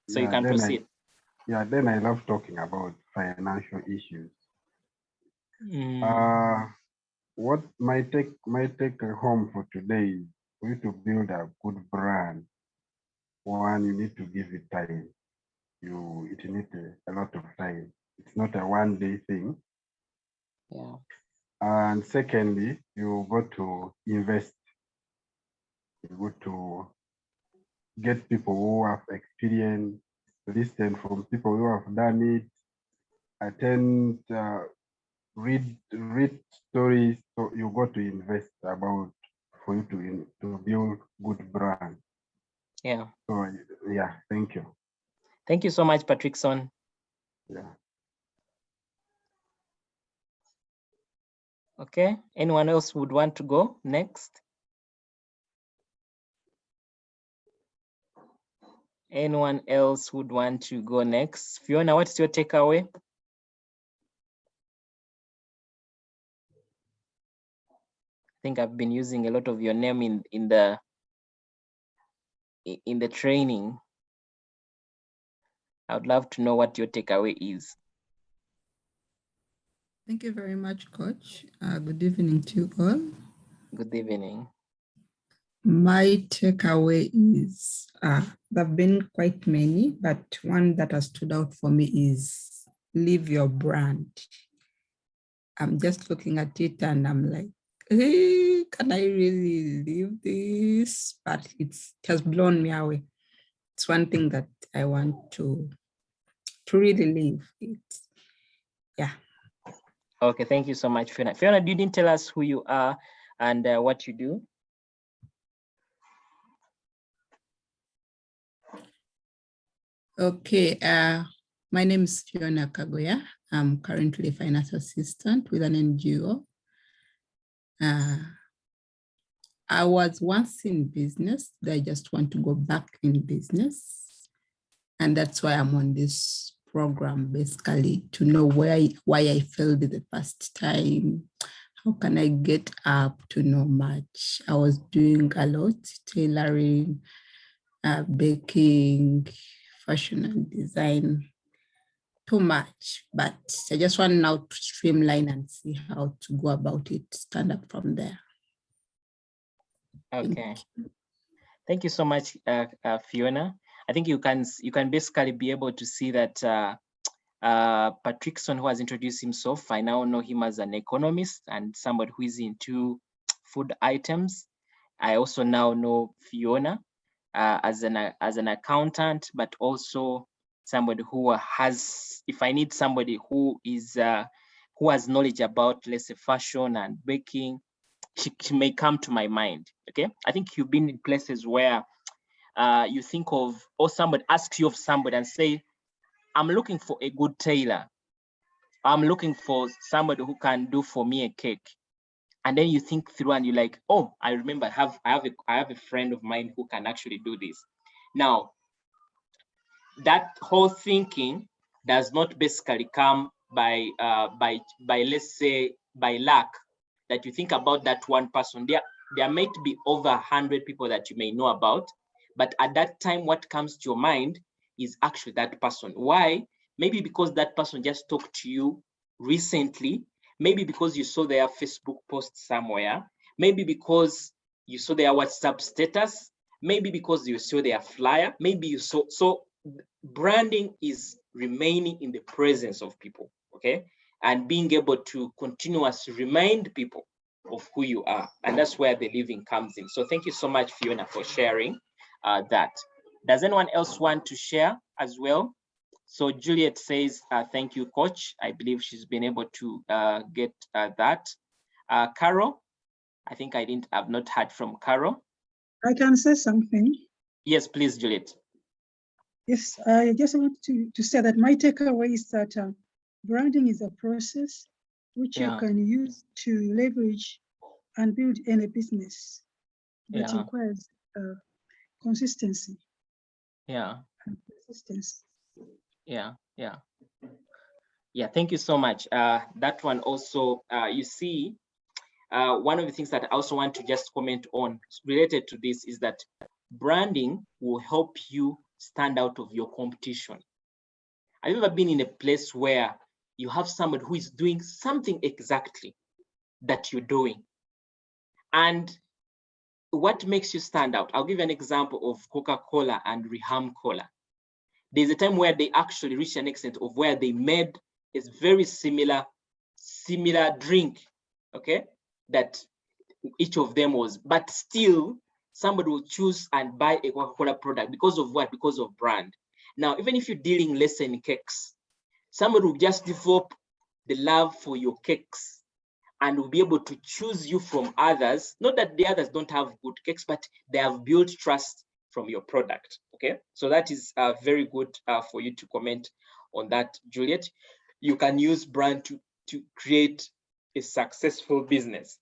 Speaker 1: So you can proceed.
Speaker 2: Then I love talking about financial issues. What my take home for today is for you to build a good brand. One, you need to give it time. It needs a lot of time. It's not a one-day thing.
Speaker 1: Yeah.
Speaker 2: And secondly, you got to invest. You got to get people who have experience, listen from people who have done it, attend, read stories. So you got to invest about for you to build good brand.
Speaker 1: Yeah.
Speaker 2: So yeah, thank you.
Speaker 1: Thank you so much, Patrickson.
Speaker 2: Yeah.
Speaker 1: Okay. Anyone else would want to go next? Anyone else would want to go next? Fiona, what's your takeaway? I think I've been using a lot of your name in the training. I would love to know what your takeaway is.
Speaker 3: Thank you very much, Coach. Good evening to you all.
Speaker 1: Good evening.
Speaker 3: My takeaway is, there have been quite many, but one that has stood out for me is live your brand. I'm just looking at it and I'm like, hey, can I really live this? But it has blown me away. It's one thing that I want to really live it. Yeah.
Speaker 1: Okay, thank you so much, Fiona. Fiona, you didn't tell us who you are and what you do.
Speaker 3: Okay, my name is Fiona Kagoya. I'm currently a finance assistant with an NGO. I was once in business. I just want to go back in business. And that's why I'm on this program, basically, to know why I failed the first time. How can I get up to know much? I was doing a lot, tailoring, baking, fashion and design, too much, but I just want now to streamline and see how to go about it, stand up from there.
Speaker 1: Okay. Thank you so much, Fiona. I think you can basically be able to see that Patrickson, who has introduced himself, I now know him as an economist and somebody who is into food items. I also now know Fiona as an accountant, but also somebody who has, if I need somebody who is who has knowledge about, let's say, fashion and baking, she may come to my mind. Okay, I think you've been in places where you think of, or somebody asks you of somebody and say, I'm looking for a good tailor. I'm looking for somebody who can do for me a cake. And then you think through and you're like, oh, I remember I have a friend of mine who can actually do this. Now, that whole thinking does not basically come by let's say by luck, that you think about that one person. There might be over 100 people that you may know about, but at that time what comes to your mind is actually that person. Why? Maybe because that person just talked to you recently, maybe because you saw their Facebook post somewhere, maybe because you saw their WhatsApp status, maybe because you saw their flyer, maybe you saw. So branding is remaining in the presence of people, okay, and being able to continuously remind people of who you are, and that's where the living comes in. So thank you so much, Fiona, for sharing that. Does anyone else want to share as well? So Juliet says, thank you, Coach. I believe she's been able to get that. Carol, I think I've not heard from Carol.
Speaker 4: I can say something.
Speaker 1: Yes, please, Juliet.
Speaker 4: Yes, I just want to say that my takeaway is that branding is a process which you can use to leverage and build any business that requires consistency.
Speaker 1: And
Speaker 4: persistence.
Speaker 1: Yeah, thank you so much. That one also, you see, one of the things that I also want to just comment on related to this is that branding will help you stand out of your competition. Have you ever been in a place where you have somebody who is doing something exactly that you're doing? And what makes you stand out? I'll give you an example of Coca-Cola and Reham Cola. There's a time where they actually reached an extent of where they made a very similar drink, okay, that each of them was, but still somebody will choose and buy a Coca-Cola product because of what? Because of brand. Now, even if you're dealing less in cakes, somebody will just develop the love for your cakes and will be able to choose you from others. Not that the others don't have good cakes, but they have built trust from your product. Okay, so that is very good for you to comment on that, Juliet. You can use brand to create a successful business.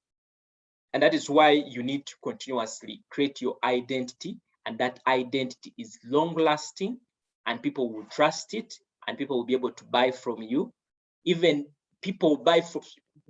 Speaker 1: And that is why you need to continuously create your identity, and that identity is long lasting and people will trust it and people will be able to buy from you. Even people buy from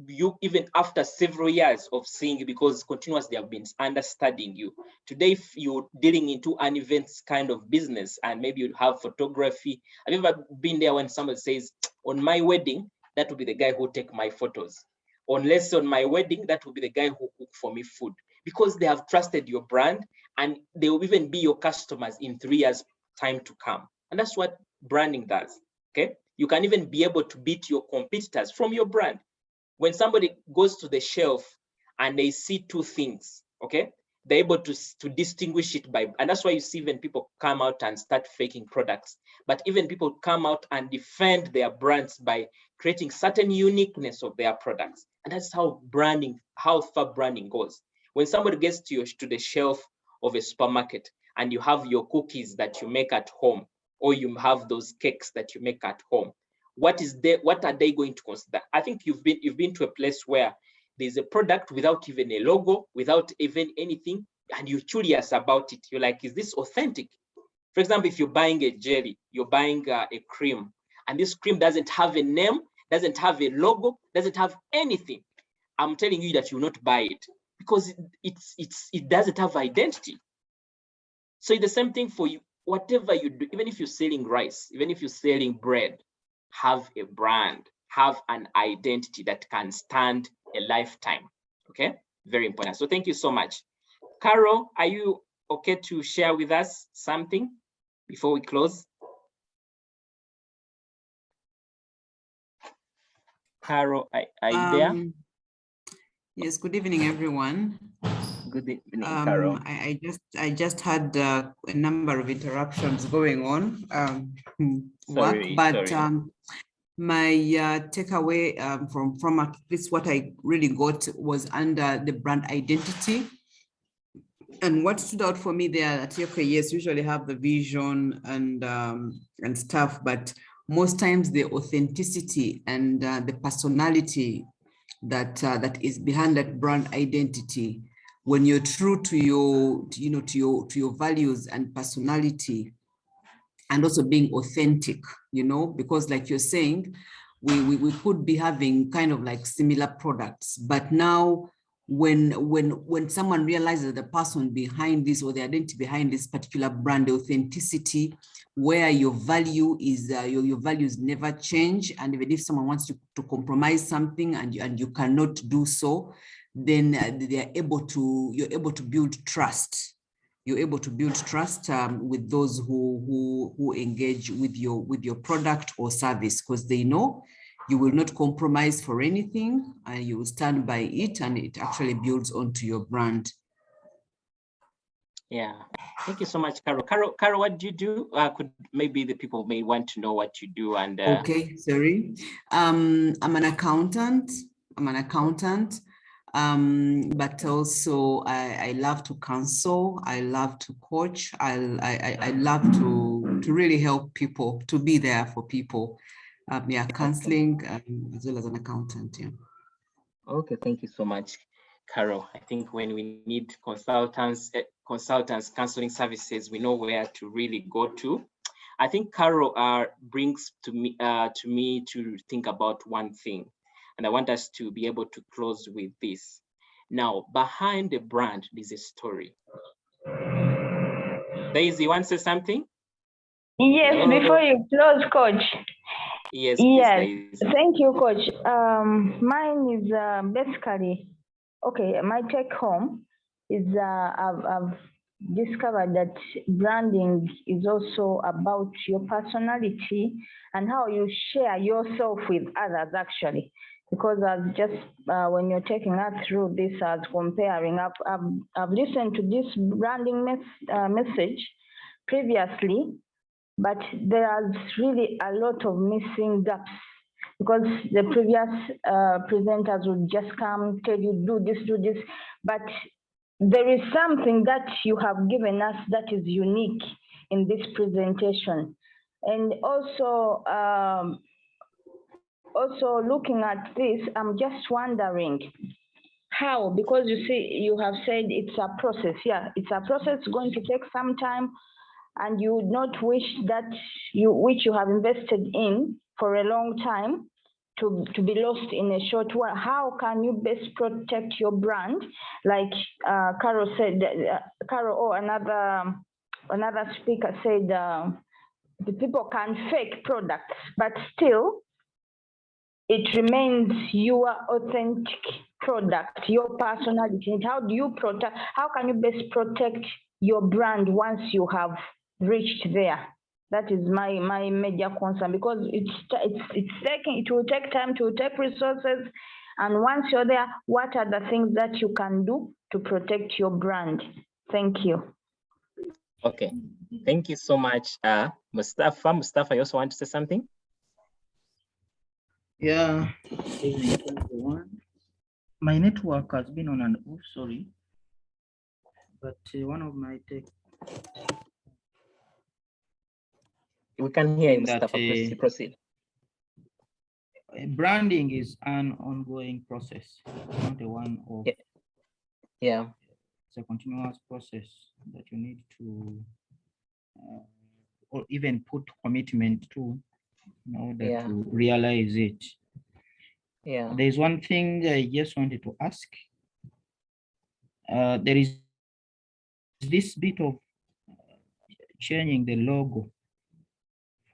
Speaker 1: you even after several years of seeing you, because continuously they have been understudying you. Today, if you're dealing into an events kind of business and maybe you have photography, have you ever been there when somebody says, on my wedding, that will be the guy who take my photos? Unless on my wedding, that will be the guy who cook for me food, because they have trusted your brand and they will even be your customers in 3 years time to come. And that's what branding does. Okay, you can even be able to beat your competitors from your brand. When somebody goes to the shelf and they see two things, okay, they're able to distinguish it by, and that's why you see even people come out and start faking products. But even people come out and defend their brands by creating certain uniqueness of their products. And that's how branding, how far branding goes. When somebody gets to the shelf of a supermarket and you have your cookies that you make at home, or you have those cakes that you make at home, what are they going to consider? I think you've been to a place where there's a product without even a logo, without even anything, and you're curious about it. You're like, is this authentic? For example, if you're buying a jelly, you're buying a cream, and this cream doesn't have a name, doesn't have a logo, doesn't have anything, I'm telling you that you'll not buy it, because it doesn't have identity. So it's the same thing for you. Whatever you do, even if you're selling rice, even if you're selling bread, have a brand, have an identity that can stand a lifetime. Okay, very important. So thank you so much. Carol, are you okay to share with us something before we close? Carol, are you there?
Speaker 5: Yes, good evening, everyone.
Speaker 1: Good evening, Carol.
Speaker 5: I just had a number of interruptions going on
Speaker 1: Sorry.
Speaker 5: my takeaway from at least what I really got was under the brand identity. And what stood out for me there, that okay, yes, usually have the vision and stuff, but most times the authenticity and the personality that is behind that brand identity, when you're true to your values and personality, and also being authentic, because like you're saying, we could be having kind of like similar products, but now when someone realizes the person behind this, or the identity behind this particular brand, the authenticity, where your value is, your values never change, and even if someone wants to compromise something and you cannot do so, then you're able to build trust. You're able to build trust with those who engage with your product or service, because they know you will not compromise for anything, and you will stand by it, and it actually builds onto your brand.
Speaker 1: Yeah, thank you so much, Carol. Carol, what do you do? Could maybe the people may want to know what you do. And
Speaker 5: okay, sorry, I'm an accountant. But also I love to counsel. I love to coach. I love to really help people, to be there for people. Yeah, counseling as well as an accountant. Yeah.
Speaker 1: Okay, thank you so much, Carol. I think when we need consultants, counseling services, we know where to really go to. I think Carol brings to me to think about one thing, and I want us to be able to close with this. Now, behind the brand, there's a story. Daisy, you want to say something?
Speaker 6: Yes, hello? Before you close, Coach.
Speaker 1: Yes,
Speaker 6: yes.
Speaker 1: Please,
Speaker 6: thank you, Coach. Mine is basically, okay, my take home is I've discovered that branding is also about your personality and how you share yourself with others, actually. because I've just when you're taking us through this as comparing, I've listened to this branding message previously, but there's really a lot of missing gaps, because the previous presenters would just come, tell you, do this, but there is something that you have given us that is unique in this presentation. And also, looking at this, I'm just wondering how, because you see, you have said it's a process. Yeah, it's a process going to take some time, and you would not wish that which you have invested in for a long time to be lost in a short while. How can you best protect your brand? Like Carol said, Carol or another speaker said, the people can fake products, but still it remains your authentic product, your personality. How do you protect? How can you best protect your brand once you have reached there? That is my major concern, because it will take time, to take resources, and once you're there, what are the things that you can do to protect your brand? Thank you.
Speaker 1: Okay, thank you so much, Mustafa. Mustafa, you also want to say something?
Speaker 7: Yeah, evening everyone. My network has been on and off, sorry, but one of my tech.
Speaker 1: We can hear you, Mustafa. Proceed.
Speaker 7: Branding is an ongoing process, not a one of.
Speaker 1: Yeah.
Speaker 7: It's a continuous process that you need to, or even put commitment to, in order to realize it.
Speaker 1: Yeah.
Speaker 7: There's one thing I just wanted to ask. There is this bit of changing the logo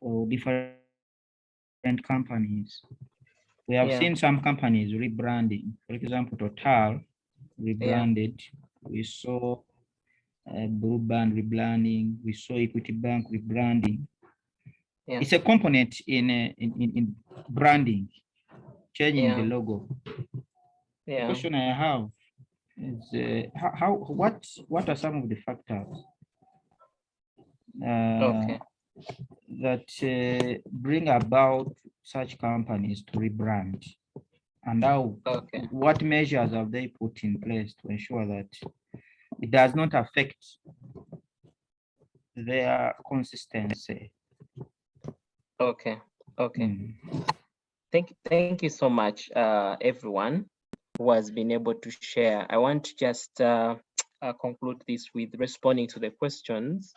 Speaker 7: for different companies. We have seen some companies rebranding. For example, Total rebranded. We saw Blue Band rebranding. We saw Equity Bank rebranding. It's a component in branding, changing the logo. The question I have is what are some of the factors that bring about such companies to rebrand, and how what measures have they put in place to ensure that it does not affect their consistency?
Speaker 1: Okay. Thank you so much, everyone who has been able to share. I want to just conclude this with responding to the questions.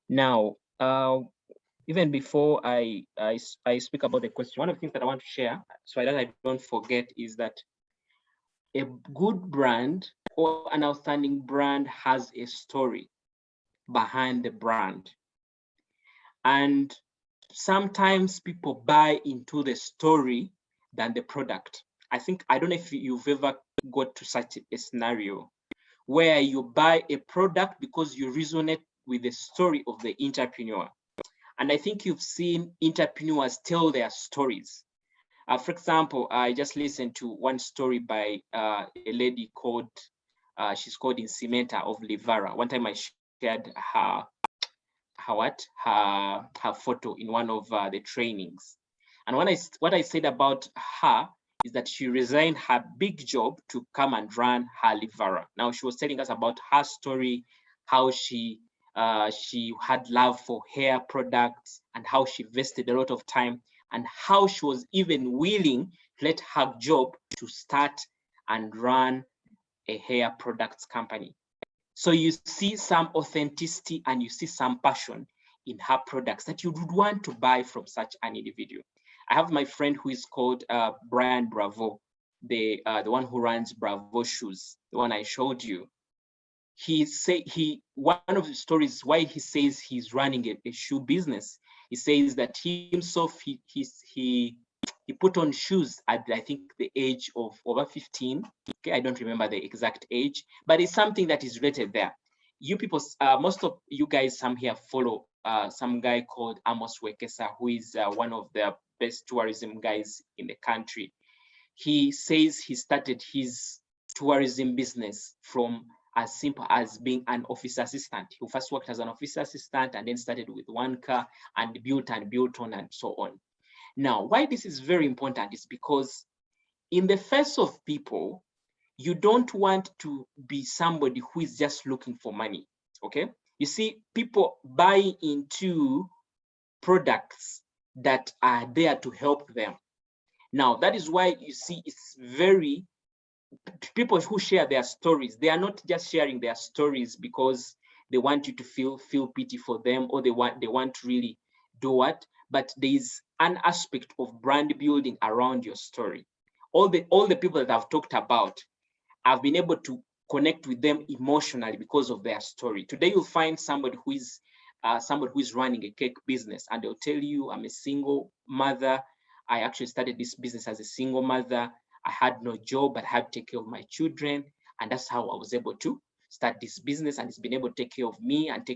Speaker 1: Now, even before I speak about the question, one of the things that I want to share, so that I don't forget, is that a good brand or an outstanding brand has a story behind the brand. And sometimes people buy into the story than the product. I don't know if you've ever got to such a scenario where you buy a product because you resonate with the story of the entrepreneur. And I think you've seen entrepreneurs tell their stories. For example, I just listened to one story by a lady called, she's called Incimenta of Livara. One time I shared her photo in one of the trainings. And what I said about her is that she resigned her big job to come and run her Livara. Now she was telling us about her story, how she had love for hair products, and how she invested a lot of time, and how she was even willing to let her job to start and run a hair products company. So you see some authenticity and you see some passion in her products that you would want to buy from such an individual. I have my friend who is called Brian Bravo, the one who runs Bravo Shoes, the one I showed you. One of the stories why he says he's running a shoe business, he says that he himself, he put on shoes at, I think, the age of over 15. Okay, I don't remember the exact age, but it's something that is related there. You people, most of you guys, some here follow some guy called Amos Wekesa, who is one of the best tourism guys in the country. he says he started his tourism business from as simple as being an office assistant. He first worked as an office assistant and then started with one car and built on and so on. Now, why this is very important is because in the face of people, you don't want to be somebody who is just looking for money, okay? You see, people buy into products that are there to help them. Now, that is why you see it's very, people who share their stories, they are not just sharing their stories because they want you to feel pity for them, or they want to really do what, but there is an aspect of brand building around your story. All the people that I've talked about, I've been able to connect with them emotionally because of their story. Today, you'll find somebody who is running a cake business, and they'll tell you, I'm a single mother. I actually started this business as a single mother. I had no job, but I had to take care of my children. And that's how I was able to start this business, and it's been able to take care of me and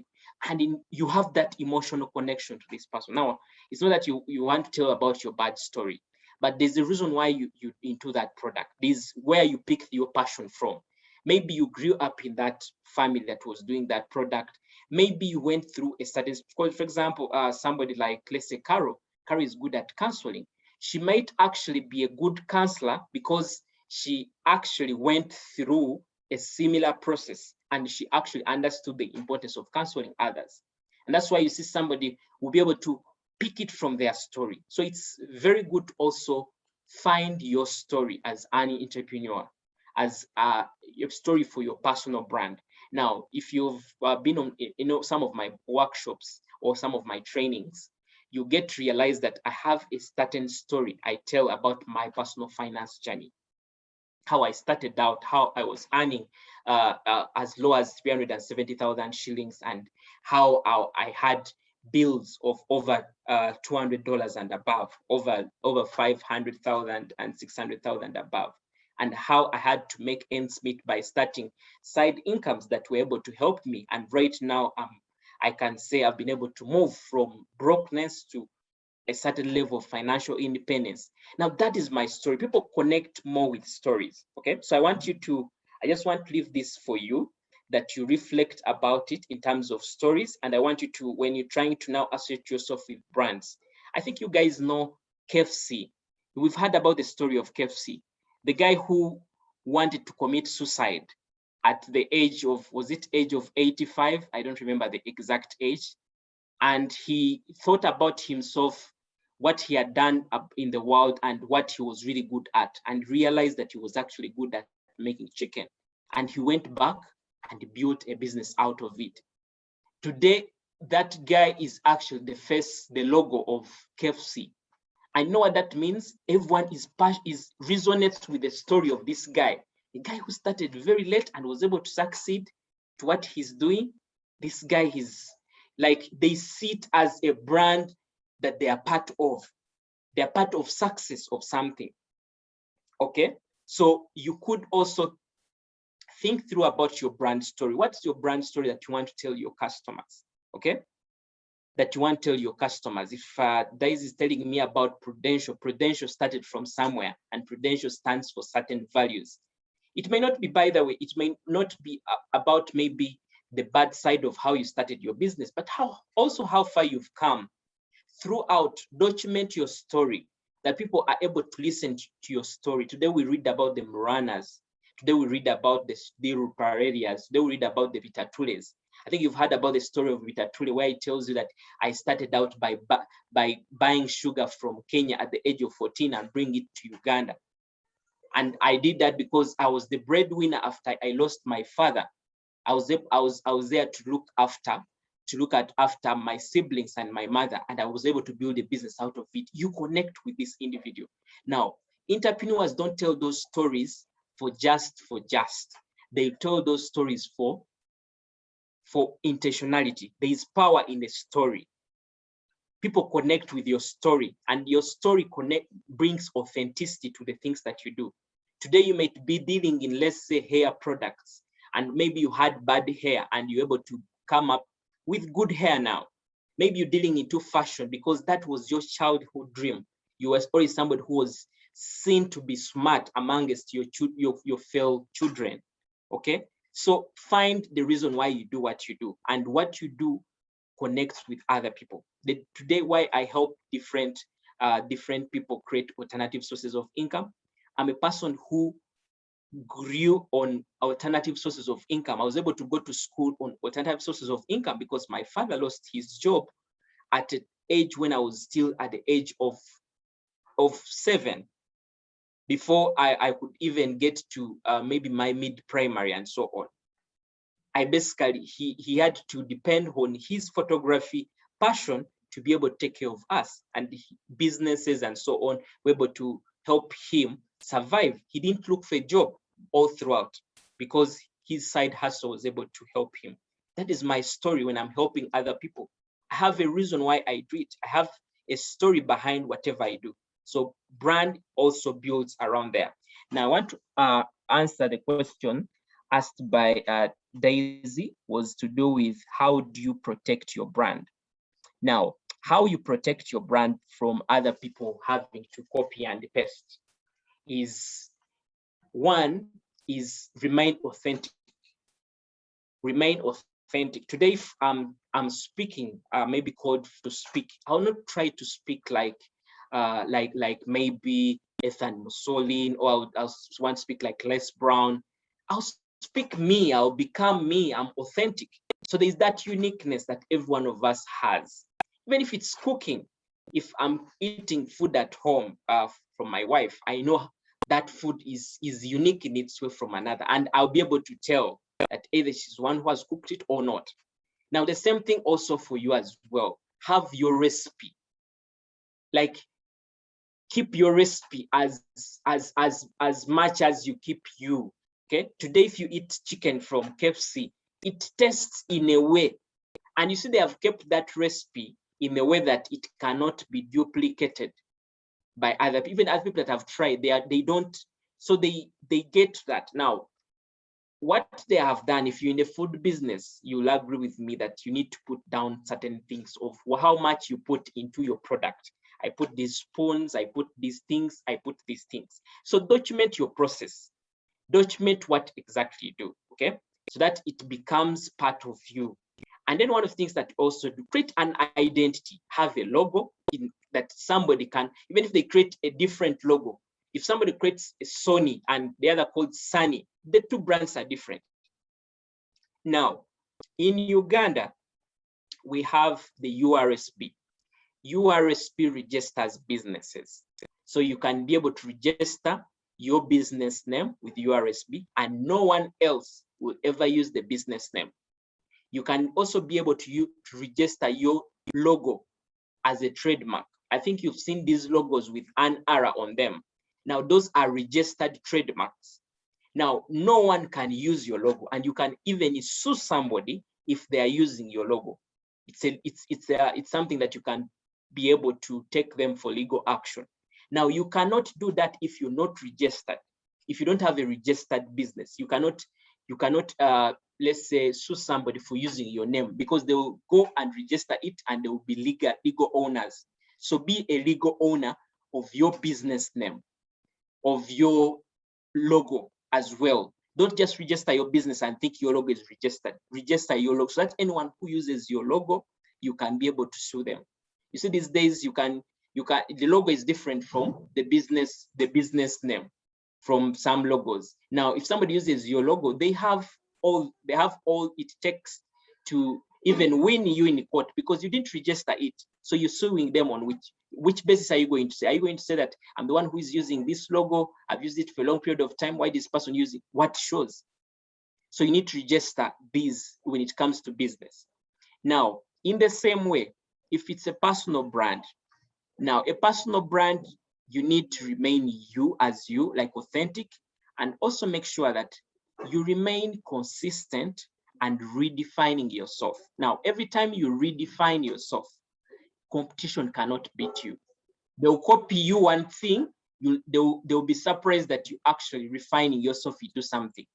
Speaker 1: you have that emotional connection to this person. Now, it's not that you want to tell about your bad story, but there's a reason why you into that product. This is where you pick your passion from. Maybe you grew up in that family that was doing that product. Maybe you went through a certain, for example, somebody like, let's say, Carol is good at counseling. She might actually be a good counselor because she actually went through a similar process and she actually understood the importance of counseling others. And that's why you see somebody will be able to pick it from their story. So it's very good to also find your story as an entrepreneur, as your story for your personal brand. Now, if you've been on some of my workshops or some of my trainings, you get to realize that I have a certain story I tell about my personal finance journey. How I started out, how I was earning as low as 370,000 shillings, and how I had bills of over $200 and above, over 500,000 and 600,000 above, and how I had to make ends meet by starting side incomes that were able to help me. And right now, I can say I've been able to move from brokenness to a certain level of financial independence. Now, that is my story. People connect more with stories, okay? So I just want to leave this for you, that you reflect about it in terms of stories. And I want you to, when you're trying to now associate yourself with brands, I think you guys know KFC. We've heard about the story of KFC. The guy who wanted to commit suicide at the age of, was it age of 85? I don't remember the exact age. And he thought about himself, what he had done up in the world and what he was really good at, and realized that he was actually good at making chicken. And he went back and built a business out of it. Today, that guy is actually the logo of KFC. I know what that means. Everyone resonates with the story of this guy. A guy who started very late and was able to succeed to what he's doing. This guy is like, they see it as a brand that they are part of. They are part of success of something. Okay, so you could also think through about your brand story. What's your brand story that you want to tell your customers? Okay, that you want to tell your customers. If Daisy is telling me about Prudential, Prudential started from somewhere, and Prudential stands for certain values. It may not be, by the way, it may not be about maybe the bad side of how you started your business, but also how far you've come. Throughout, document your story, that people are able to listen to your story. Today we read about the Moranas. Today we read about the Ruparelias. Today we read about the Vitatules. I think you've heard about the story of Vitatule, where it tells you that I started out by buying sugar from Kenya at the age of 14 and bring it to Uganda. And I did that because I was the breadwinner after I lost my father. I was there to look after my siblings and my mother, and I was able to build a business out of it. You connect with this individual. Now, entrepreneurs don't tell those stories for just. They tell those stories for intentionality. There is power in the story. People connect with your story, and your story brings authenticity to the things that you do. Today, you might be dealing in, let's say, hair products, and maybe you had bad hair and you're able to come up with good hair now. Maybe you're dealing into fashion because that was your childhood dream. You were always somebody who was seen to be smart amongst your fellow children. Okay, so find the reason why you do what you do, and what you do connects with other people. Today, why I help different people create alternative sources of income. I'm a person who grew on alternative sources of income. I was able to go to school on alternative sources of income because my father lost his job at an age when I was still at the age of 7, before I could even get to maybe my mid-primary and so on. I basically, he had to depend on his photography passion to be able to take care of us, and businesses and so on were able to help him survive. He didn't look for a job all throughout because his side hustle was able to help him. That is my story when I'm helping other people. I have a reason why I do it. I have a story behind whatever I do. So brand also builds around there. Now I want to answer the question asked by Daisy, was to do with how do you protect your brand? Now, how you protect your brand from other people having to copy and paste is, one, is remain authentic. Remain authentic. Today, if I'm speaking, maybe called to speak, I'll not try to speak like maybe Ethan Mussolini, or I'll want to speak like Les Brown. I'll speak me, I'll become me, I'm authentic. So there's that uniqueness that every one of us has. Even if it's cooking, if I'm eating food at home from my wife, I know that food is unique in its way from another, and I'll be able to tell that either she's one who has cooked it or not. Now, the same thing also for you as well. Have your recipe. Like, keep your recipe as much as you keep you. Okay, today if you eat chicken from KFC, it tastes in a way, and you see they have kept that recipe in a way that it cannot be duplicated by other people. Even other people that have tried, they don't, so they get that. Now, what they have done, if you're in the food business, you'll agree with me that you need to put down certain things of how much you put into your product. I put these spoons, I put these things, I put these things. So document your process. Document what exactly you do, okay? So that it becomes part of you. And then one of the things that also do, create an identity, have a logo that somebody can, even if they create a different logo, if somebody creates a Sony and the other called Sunny, the two brands are different. Now, in Uganda, we have the URSB. URSB registers businesses. So you can be able to register your business name with URSB, and no one else will ever use the business name. You can also be able to register your logo as a trademark. I think you've seen these logos with an arrow on them. Now, those are registered trademarks. Now, no one can use your logo, and you can even sue somebody if they are using your logo. It's something that you can be able to take them for legal action. Now, you cannot do that if you're not registered. If you don't have a registered business, you cannot let's say, sue somebody for using your name, because they will go and register it and they will be legal owners. So be a legal owner of your business name, of your logo as well. Don't just register your business and think your logo is registered. Register your logo so that anyone who uses your logo, you can be able to sue them. You see, these days the logo is different from the business name from some logos. Now, if somebody uses your logo, they have all it takes to even win you in court, because you didn't register it. So you're suing them on which basis are you going to say? Are you going to say that I'm the one who is using this logo, I've used it for a long period of time, why this person using what shows? So you need to register these when it comes to business. Now, in the same way, if it's a personal brand, now a personal brand, you need to remain you as you, like authentic, and also make sure that you remain consistent and redefining yourself. Now, every time you redefine yourself, competition cannot beat you. They'll copy you one thing, they'll be surprised that you actually refining yourself into something.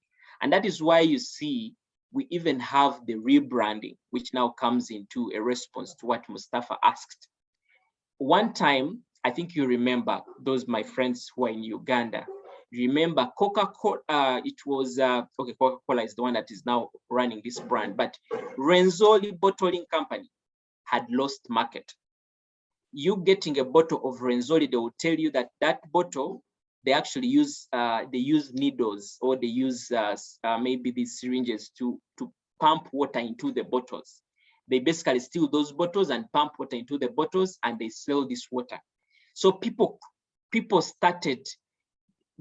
Speaker 1: And that is why you see we even have the rebranding, which now comes into a response to what Mustafa asked. One time I think you remember those, my friends who are in Uganda. Remember Coca-Cola, it was, okay, Coca-Cola is the one that is now running this brand, but Renzoli Bottling Company had lost market. You getting a bottle of Renzoli, they will tell you that that bottle, they actually use, needles, or they use maybe these syringes to pump water into the bottles. They basically steal those bottles and pump water into the bottles, and they sell this water. So people started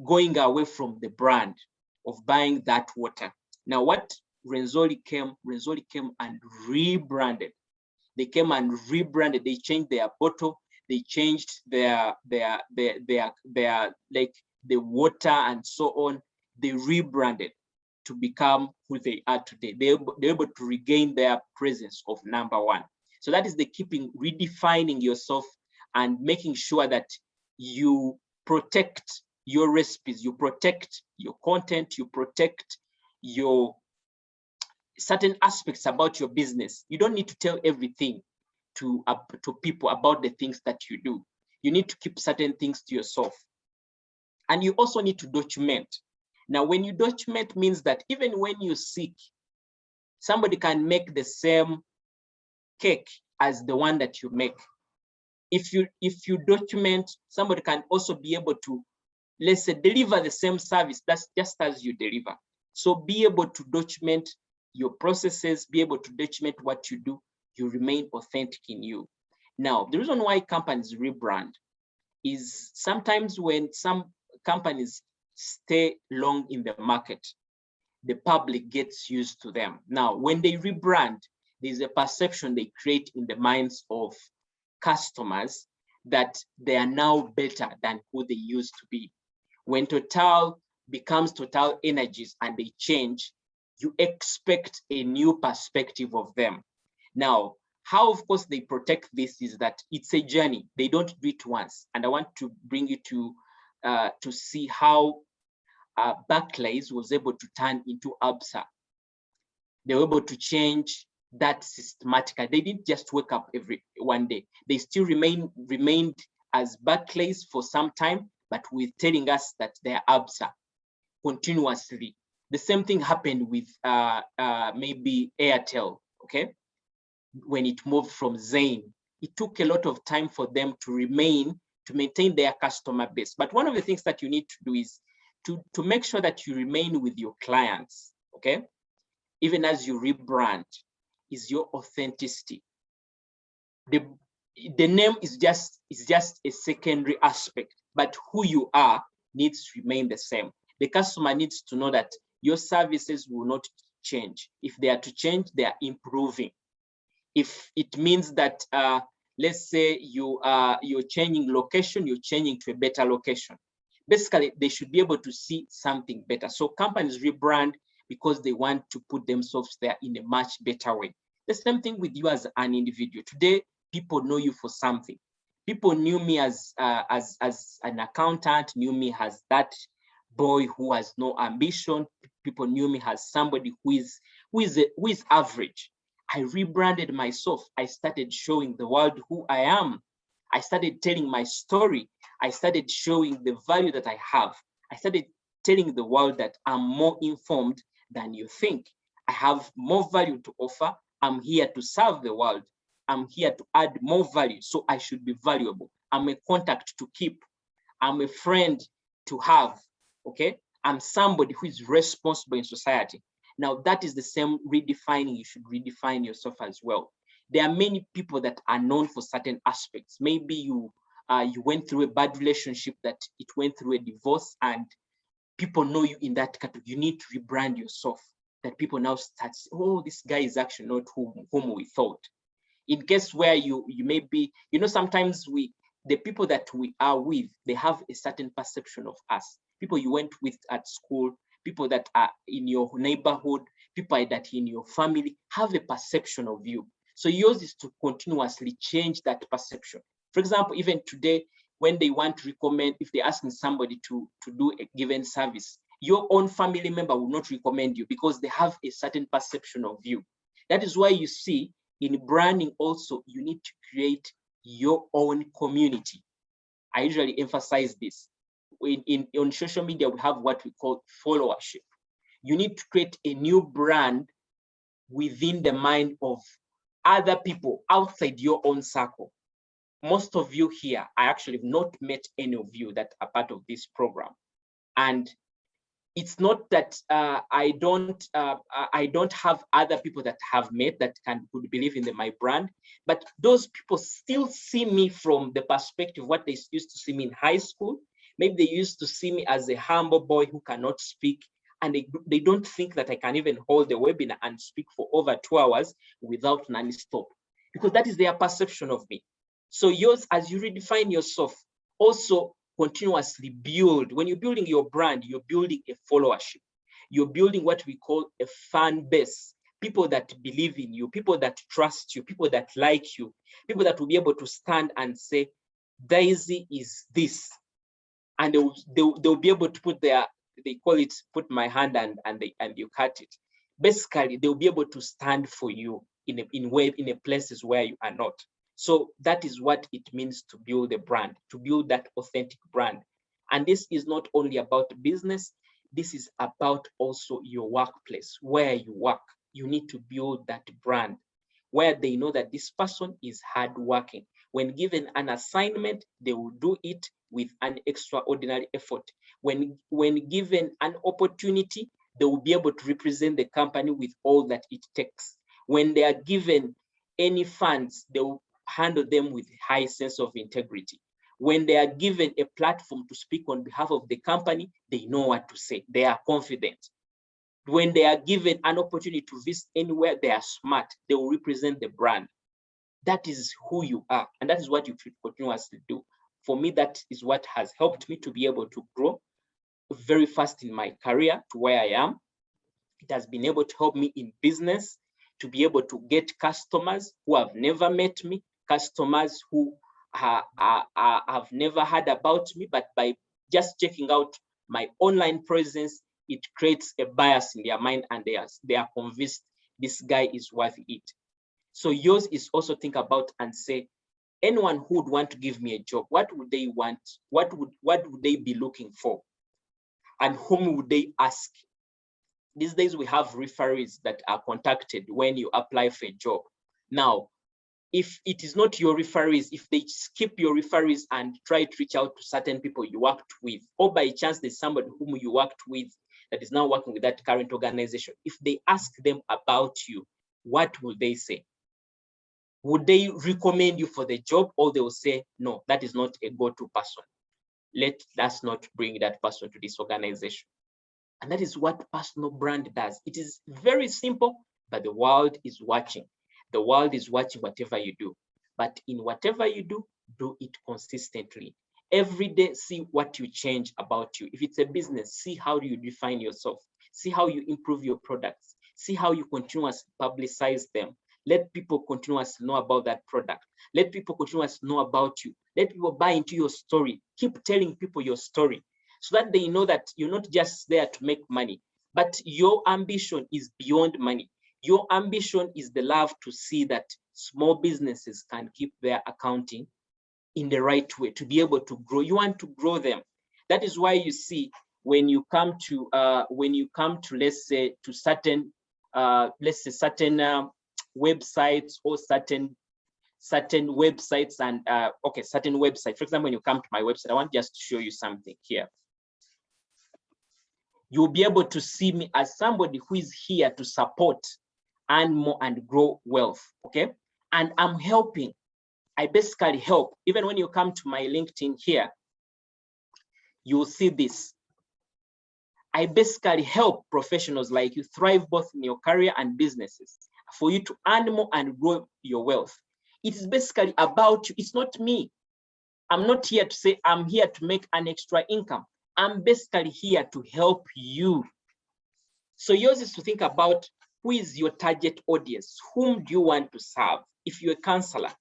Speaker 1: going away from the brand of buying that water. Now, what Renzoli came and rebranded. They came and rebranded. They changed their bottle. They changed their like the water and so on. They rebranded to become who they are today. They're able to regain their presence of number one. So that is the keeping, redefining yourself and making sure that you protect your recipes, you protect your content, you protect your certain aspects about your business. You don't need to tell everything to people about the things that you do. You need to keep certain things to yourself. And you also need to document. Now, when you document, means that even when you're sick, somebody can make the same cake as the one that you make. If you document, somebody can also be able to, let's say, deliver the same service that's just as you deliver. So be able to document your processes, be able to document what you do. You remain authentic in you. Now, the reason why companies rebrand is sometimes when some companies stay long in the market, the public gets used to them. Now, when they rebrand, there's a perception they create in the minds of customers that they are now better than who they used to be. When Total becomes Total Energies and they change, you expect a new perspective of them. Now, how, of course, they protect this is that it's a journey. They don't do it once. And I want to bring you to see how Barclays was able to turn into ABSA. They were able to change that systematically. They didn't just wake up one day. They still remained as Barclays for some time, but with telling us that they're ABSA continuously. The same thing happened with maybe Airtel, okay? When it moved from Zain, it took a lot of time for them to maintain their customer base. But one of the things that you need to do is to make sure that you remain with your clients, okay? Even as you rebrand, is your authenticity. The name is just a secondary aspect, but who you are needs to remain the same. The customer needs to know that your services will not change. If they are to change, they are improving. If it means that, let's say you're changing location, you're changing to a better location. Basically, they should be able to see something better. So companies rebrand because they want to put themselves there in a much better way. The same thing with you as an individual. Today, people know you for something. People knew me as an accountant, knew me as that boy who has no ambition. People knew me as somebody who is average. I rebranded myself. I started showing the world who I am. I started telling my story. I started showing the value that I have. I started telling the world that I'm more informed than you think. I have more value to offer. I'm here to serve the world. I'm here to add more value, so I should be valuable. I'm a contact to keep. I'm a friend to have, okay? I'm somebody who is responsible in society. Now, that is the same redefining. You should redefine yourself as well. There are many people that are known for certain aspects. Maybe you went through a bad relationship, that it went through a divorce, and people know you in that category. You need to rebrand yourself, that people now start, oh, this guy is actually not whom we thought. In case where you may be, sometimes the people that we are with, they have a certain perception of us. People you went with at school, people that are in your neighborhood, people that in your family have a perception of you. So yours is to continuously change that perception. For example, even today, when they want to recommend, if they're asking somebody to do a given service, your own family member will not recommend you because they have a certain perception of you. That is why you see in branding also, you need to create your own community. I usually emphasize this. On social media, we have what we call followership. You need to create a new brand within the mind of other people outside your own circle. Most of you here, I actually have not met any of you that are part of this program. And it's not that I don't have other people that have met that could believe in my brand, but those people still see me from the perspective of what they used to see me in high school. Maybe they used to see me as a humble boy who cannot speak, and they don't think that I can even hold a webinar and speak for over 2 hours without non-stop, because that is their perception of me. So yours, as you redefine yourself, also continuously build. When you're building your brand, you're building a followership. You're building what we call a fan base, people that believe in you, people that trust you, people that like you, people that will be able to stand and say, Daisy is this. And they'll be able to put they call it, put my hand and you cut it. Basically, they'll be able to stand for you in places where you are not. So that is what it means to build a brand, to build that authentic brand. And this is not only about business, this is about also your workplace, where you work. You need to build that brand where they know that this person is hardworking. When given an assignment, they will do it with an extraordinary effort. When given an opportunity, they will be able to represent the company with all that it takes. When they are given any funds, they will handle them with high sense of integrity. When they are given a platform to speak on behalf of the company, they know what to say. They are confident. When they are given an opportunity to visit anywhere, they are smart. They will represent the brand. That is who you are, and that is what you should continuously do. For me, that is what has helped me to be able to grow very fast in my career to where I am. It has been able to help me in business, to be able to get customers who have never met me, customers who have never heard about me, but by just checking out my online presence, it creates a bias in their mind, and they are convinced this guy is worth it. So yours is also think about and say, anyone who would want to give me a job, what would they want? What would they be looking for? And whom would they ask? These days we have referees that are contacted when you apply for a job. Now, if it is not your referees, if they skip your referees and try to reach out to certain people you worked with, or by chance there's somebody whom you worked with that is now working with that current organization, if they ask them about you, what will they say? Would they recommend you for the job, or they will say, no, that is not a go-to person. Let us not bring that person to this organization. And that is what personal brand does. It is very simple, but the world is watching. The world is watching whatever you do. But in whatever you do it consistently. Every day, see what you change about you. If it's a business, see how you define yourself. See how you improve your products. See how you continuously publicize them. Let people continuously know about that product. Let people continuously know about you. Let people buy into your story. Keep telling people your story so that they know that you're not just there to make money, but your ambition is beyond money. Your ambition is the love to see that small businesses can keep their accounting in the right way, to be able to grow. You want to grow them. That is why you see when you come to let's say to certain websites or certain websites and certain websites. For example, when you come to my website, I want just to show you something here. You'll be able to see me as somebody who is here to support and more and grow wealth. Okay, and I'm helping. I basically help. Even when you come to my LinkedIn here, you'll see this. I basically help professionals like you thrive both in your career and businesses for you to earn more and grow your wealth. It is basically about you. It's not me. I'm not here to say I'm here to make an extra income. I'm basically here to help you. So yours is to think about who is your target audience? Whom do you want to serve? If you're a counselor,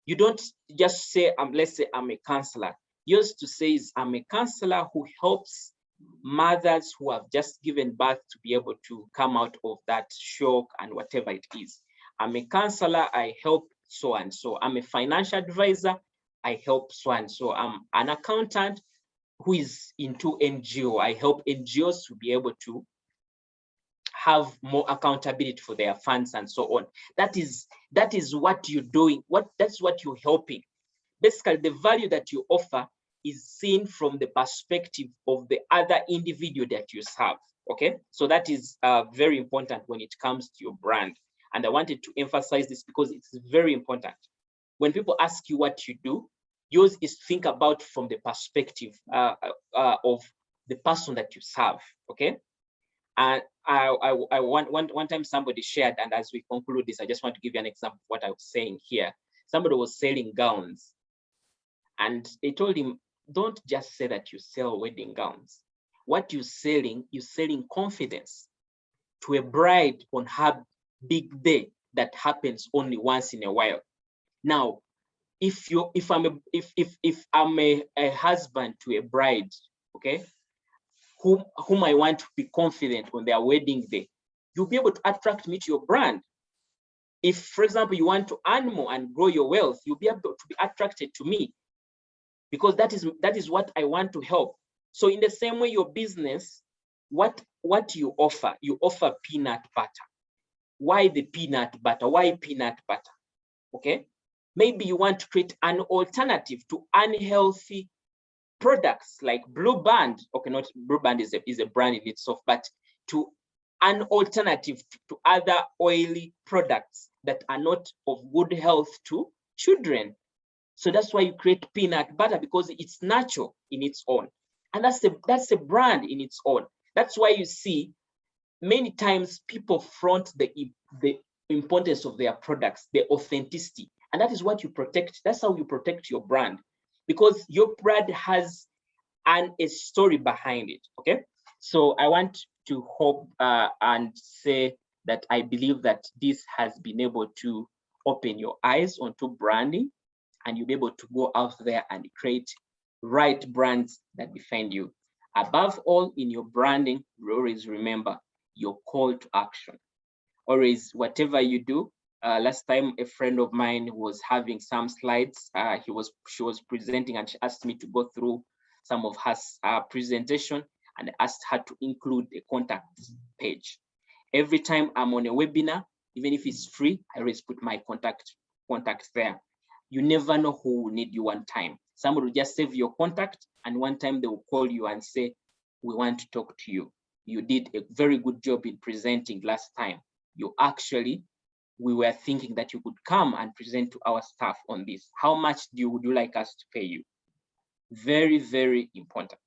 Speaker 1: you don't just say, let's say I'm a counselor. Yours to say is I'm a counselor who helps mothers who have just given birth to be able to come out of that shock and whatever it is. I'm a counselor, I help so and so. I'm a financial advisor, I help Swan. So I'm an accountant who is into NGO. I help NGOs to be able to have more accountability for their funds and so on. That is what you're doing. That's what you're helping. Basically, the value that you offer is seen from the perspective of the other individual that you serve. Okay, so that is very important when it comes to your brand. And I wanted to emphasize this because it's very important. When people ask you what you do, yours is think about from the perspective of the person that you serve. Okay, and I one time somebody shared, and as we conclude this, I just want to give you an example of what I was saying here. Somebody was selling gowns, and they told him, don't just say that you sell wedding gowns. What you're selling confidence to a bride on her big day that happens only once in a while. Now, if I'm a husband to a bride, okay, whom I want to be confident on their wedding day, you'll be able to attract me to your brand. If, for example, you want to earn more and grow your wealth, you'll be able to be attracted to me, because that is what I want to help. So in the same way, your business, what you offer peanut butter. Why the peanut butter? Why peanut butter? Okay, maybe you want to create an alternative to unhealthy products like Blue Band. Okay, not Blue Band is a brand in itself, but to an alternative to other oily products that are not of good health to children. So that's why you create peanut butter, because it's natural in its own. And that's a brand in its own. That's why you see many times people front the importance of their products, the authenticity. And that is what you protect. That's how you protect your brand, because your brand has a story behind it. Okay. So I want to hope and say that I believe that this has been able to open your eyes onto branding, and you'll be able to go out there and create right brands that define you. Above all, in your branding, always remember your call to action. Always, whatever you do. Last time, a friend of mine was having some slides. She was presenting, and she asked me to go through some of her presentation, and I asked her to include a contact page. Every time I'm on a webinar, even if it's free, I always put my contact there. You never know who will need you one time. Somebody will just save your contact, and one time they will call you and say, we want to talk to you. You did a very good job in presenting last time. We were thinking that you could come and present to our staff on this. How much would you like us to pay you? Very, very important.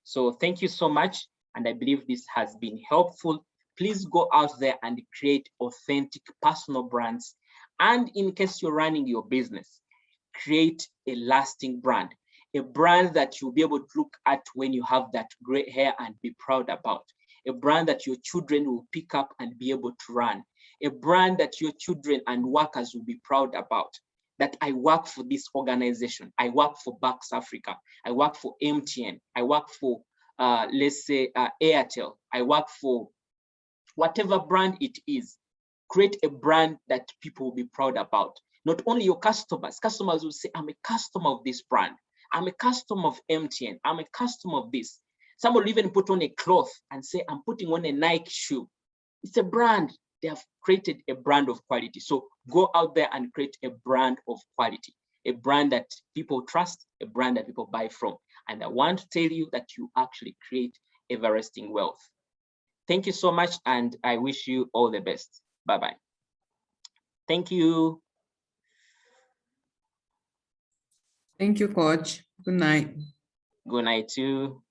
Speaker 1: So thank you so much. And I believe this has been helpful. Please go out there and create authentic personal brands. And in case you're running your business, create a lasting brand, a brand that you'll be able to look at when you have that gray hair and be proud about, a brand that your children will pick up and be able to run, a brand that your children and workers will be proud about, that I work for this organization, I work for Bucks Africa, I work for MTN, I work for, let's say, Airtel, I work for whatever brand it is. Create a brand that people will be proud about. Not only your customers will say, I'm a customer of this brand. I'm a customer of MTN. I'm a customer of this. Some will even put on a cloth and say, I'm putting on a Nike shoe. It's a brand. They have created a brand of quality. So go out there and create a brand of quality, a brand that people trust, a brand that people buy from. And I want to tell you that you actually create everlasting wealth. Thank you so much, and I wish you all the best. Bye-bye. Thank you.
Speaker 5: Thank you, Coach. Good night.
Speaker 1: Good night too.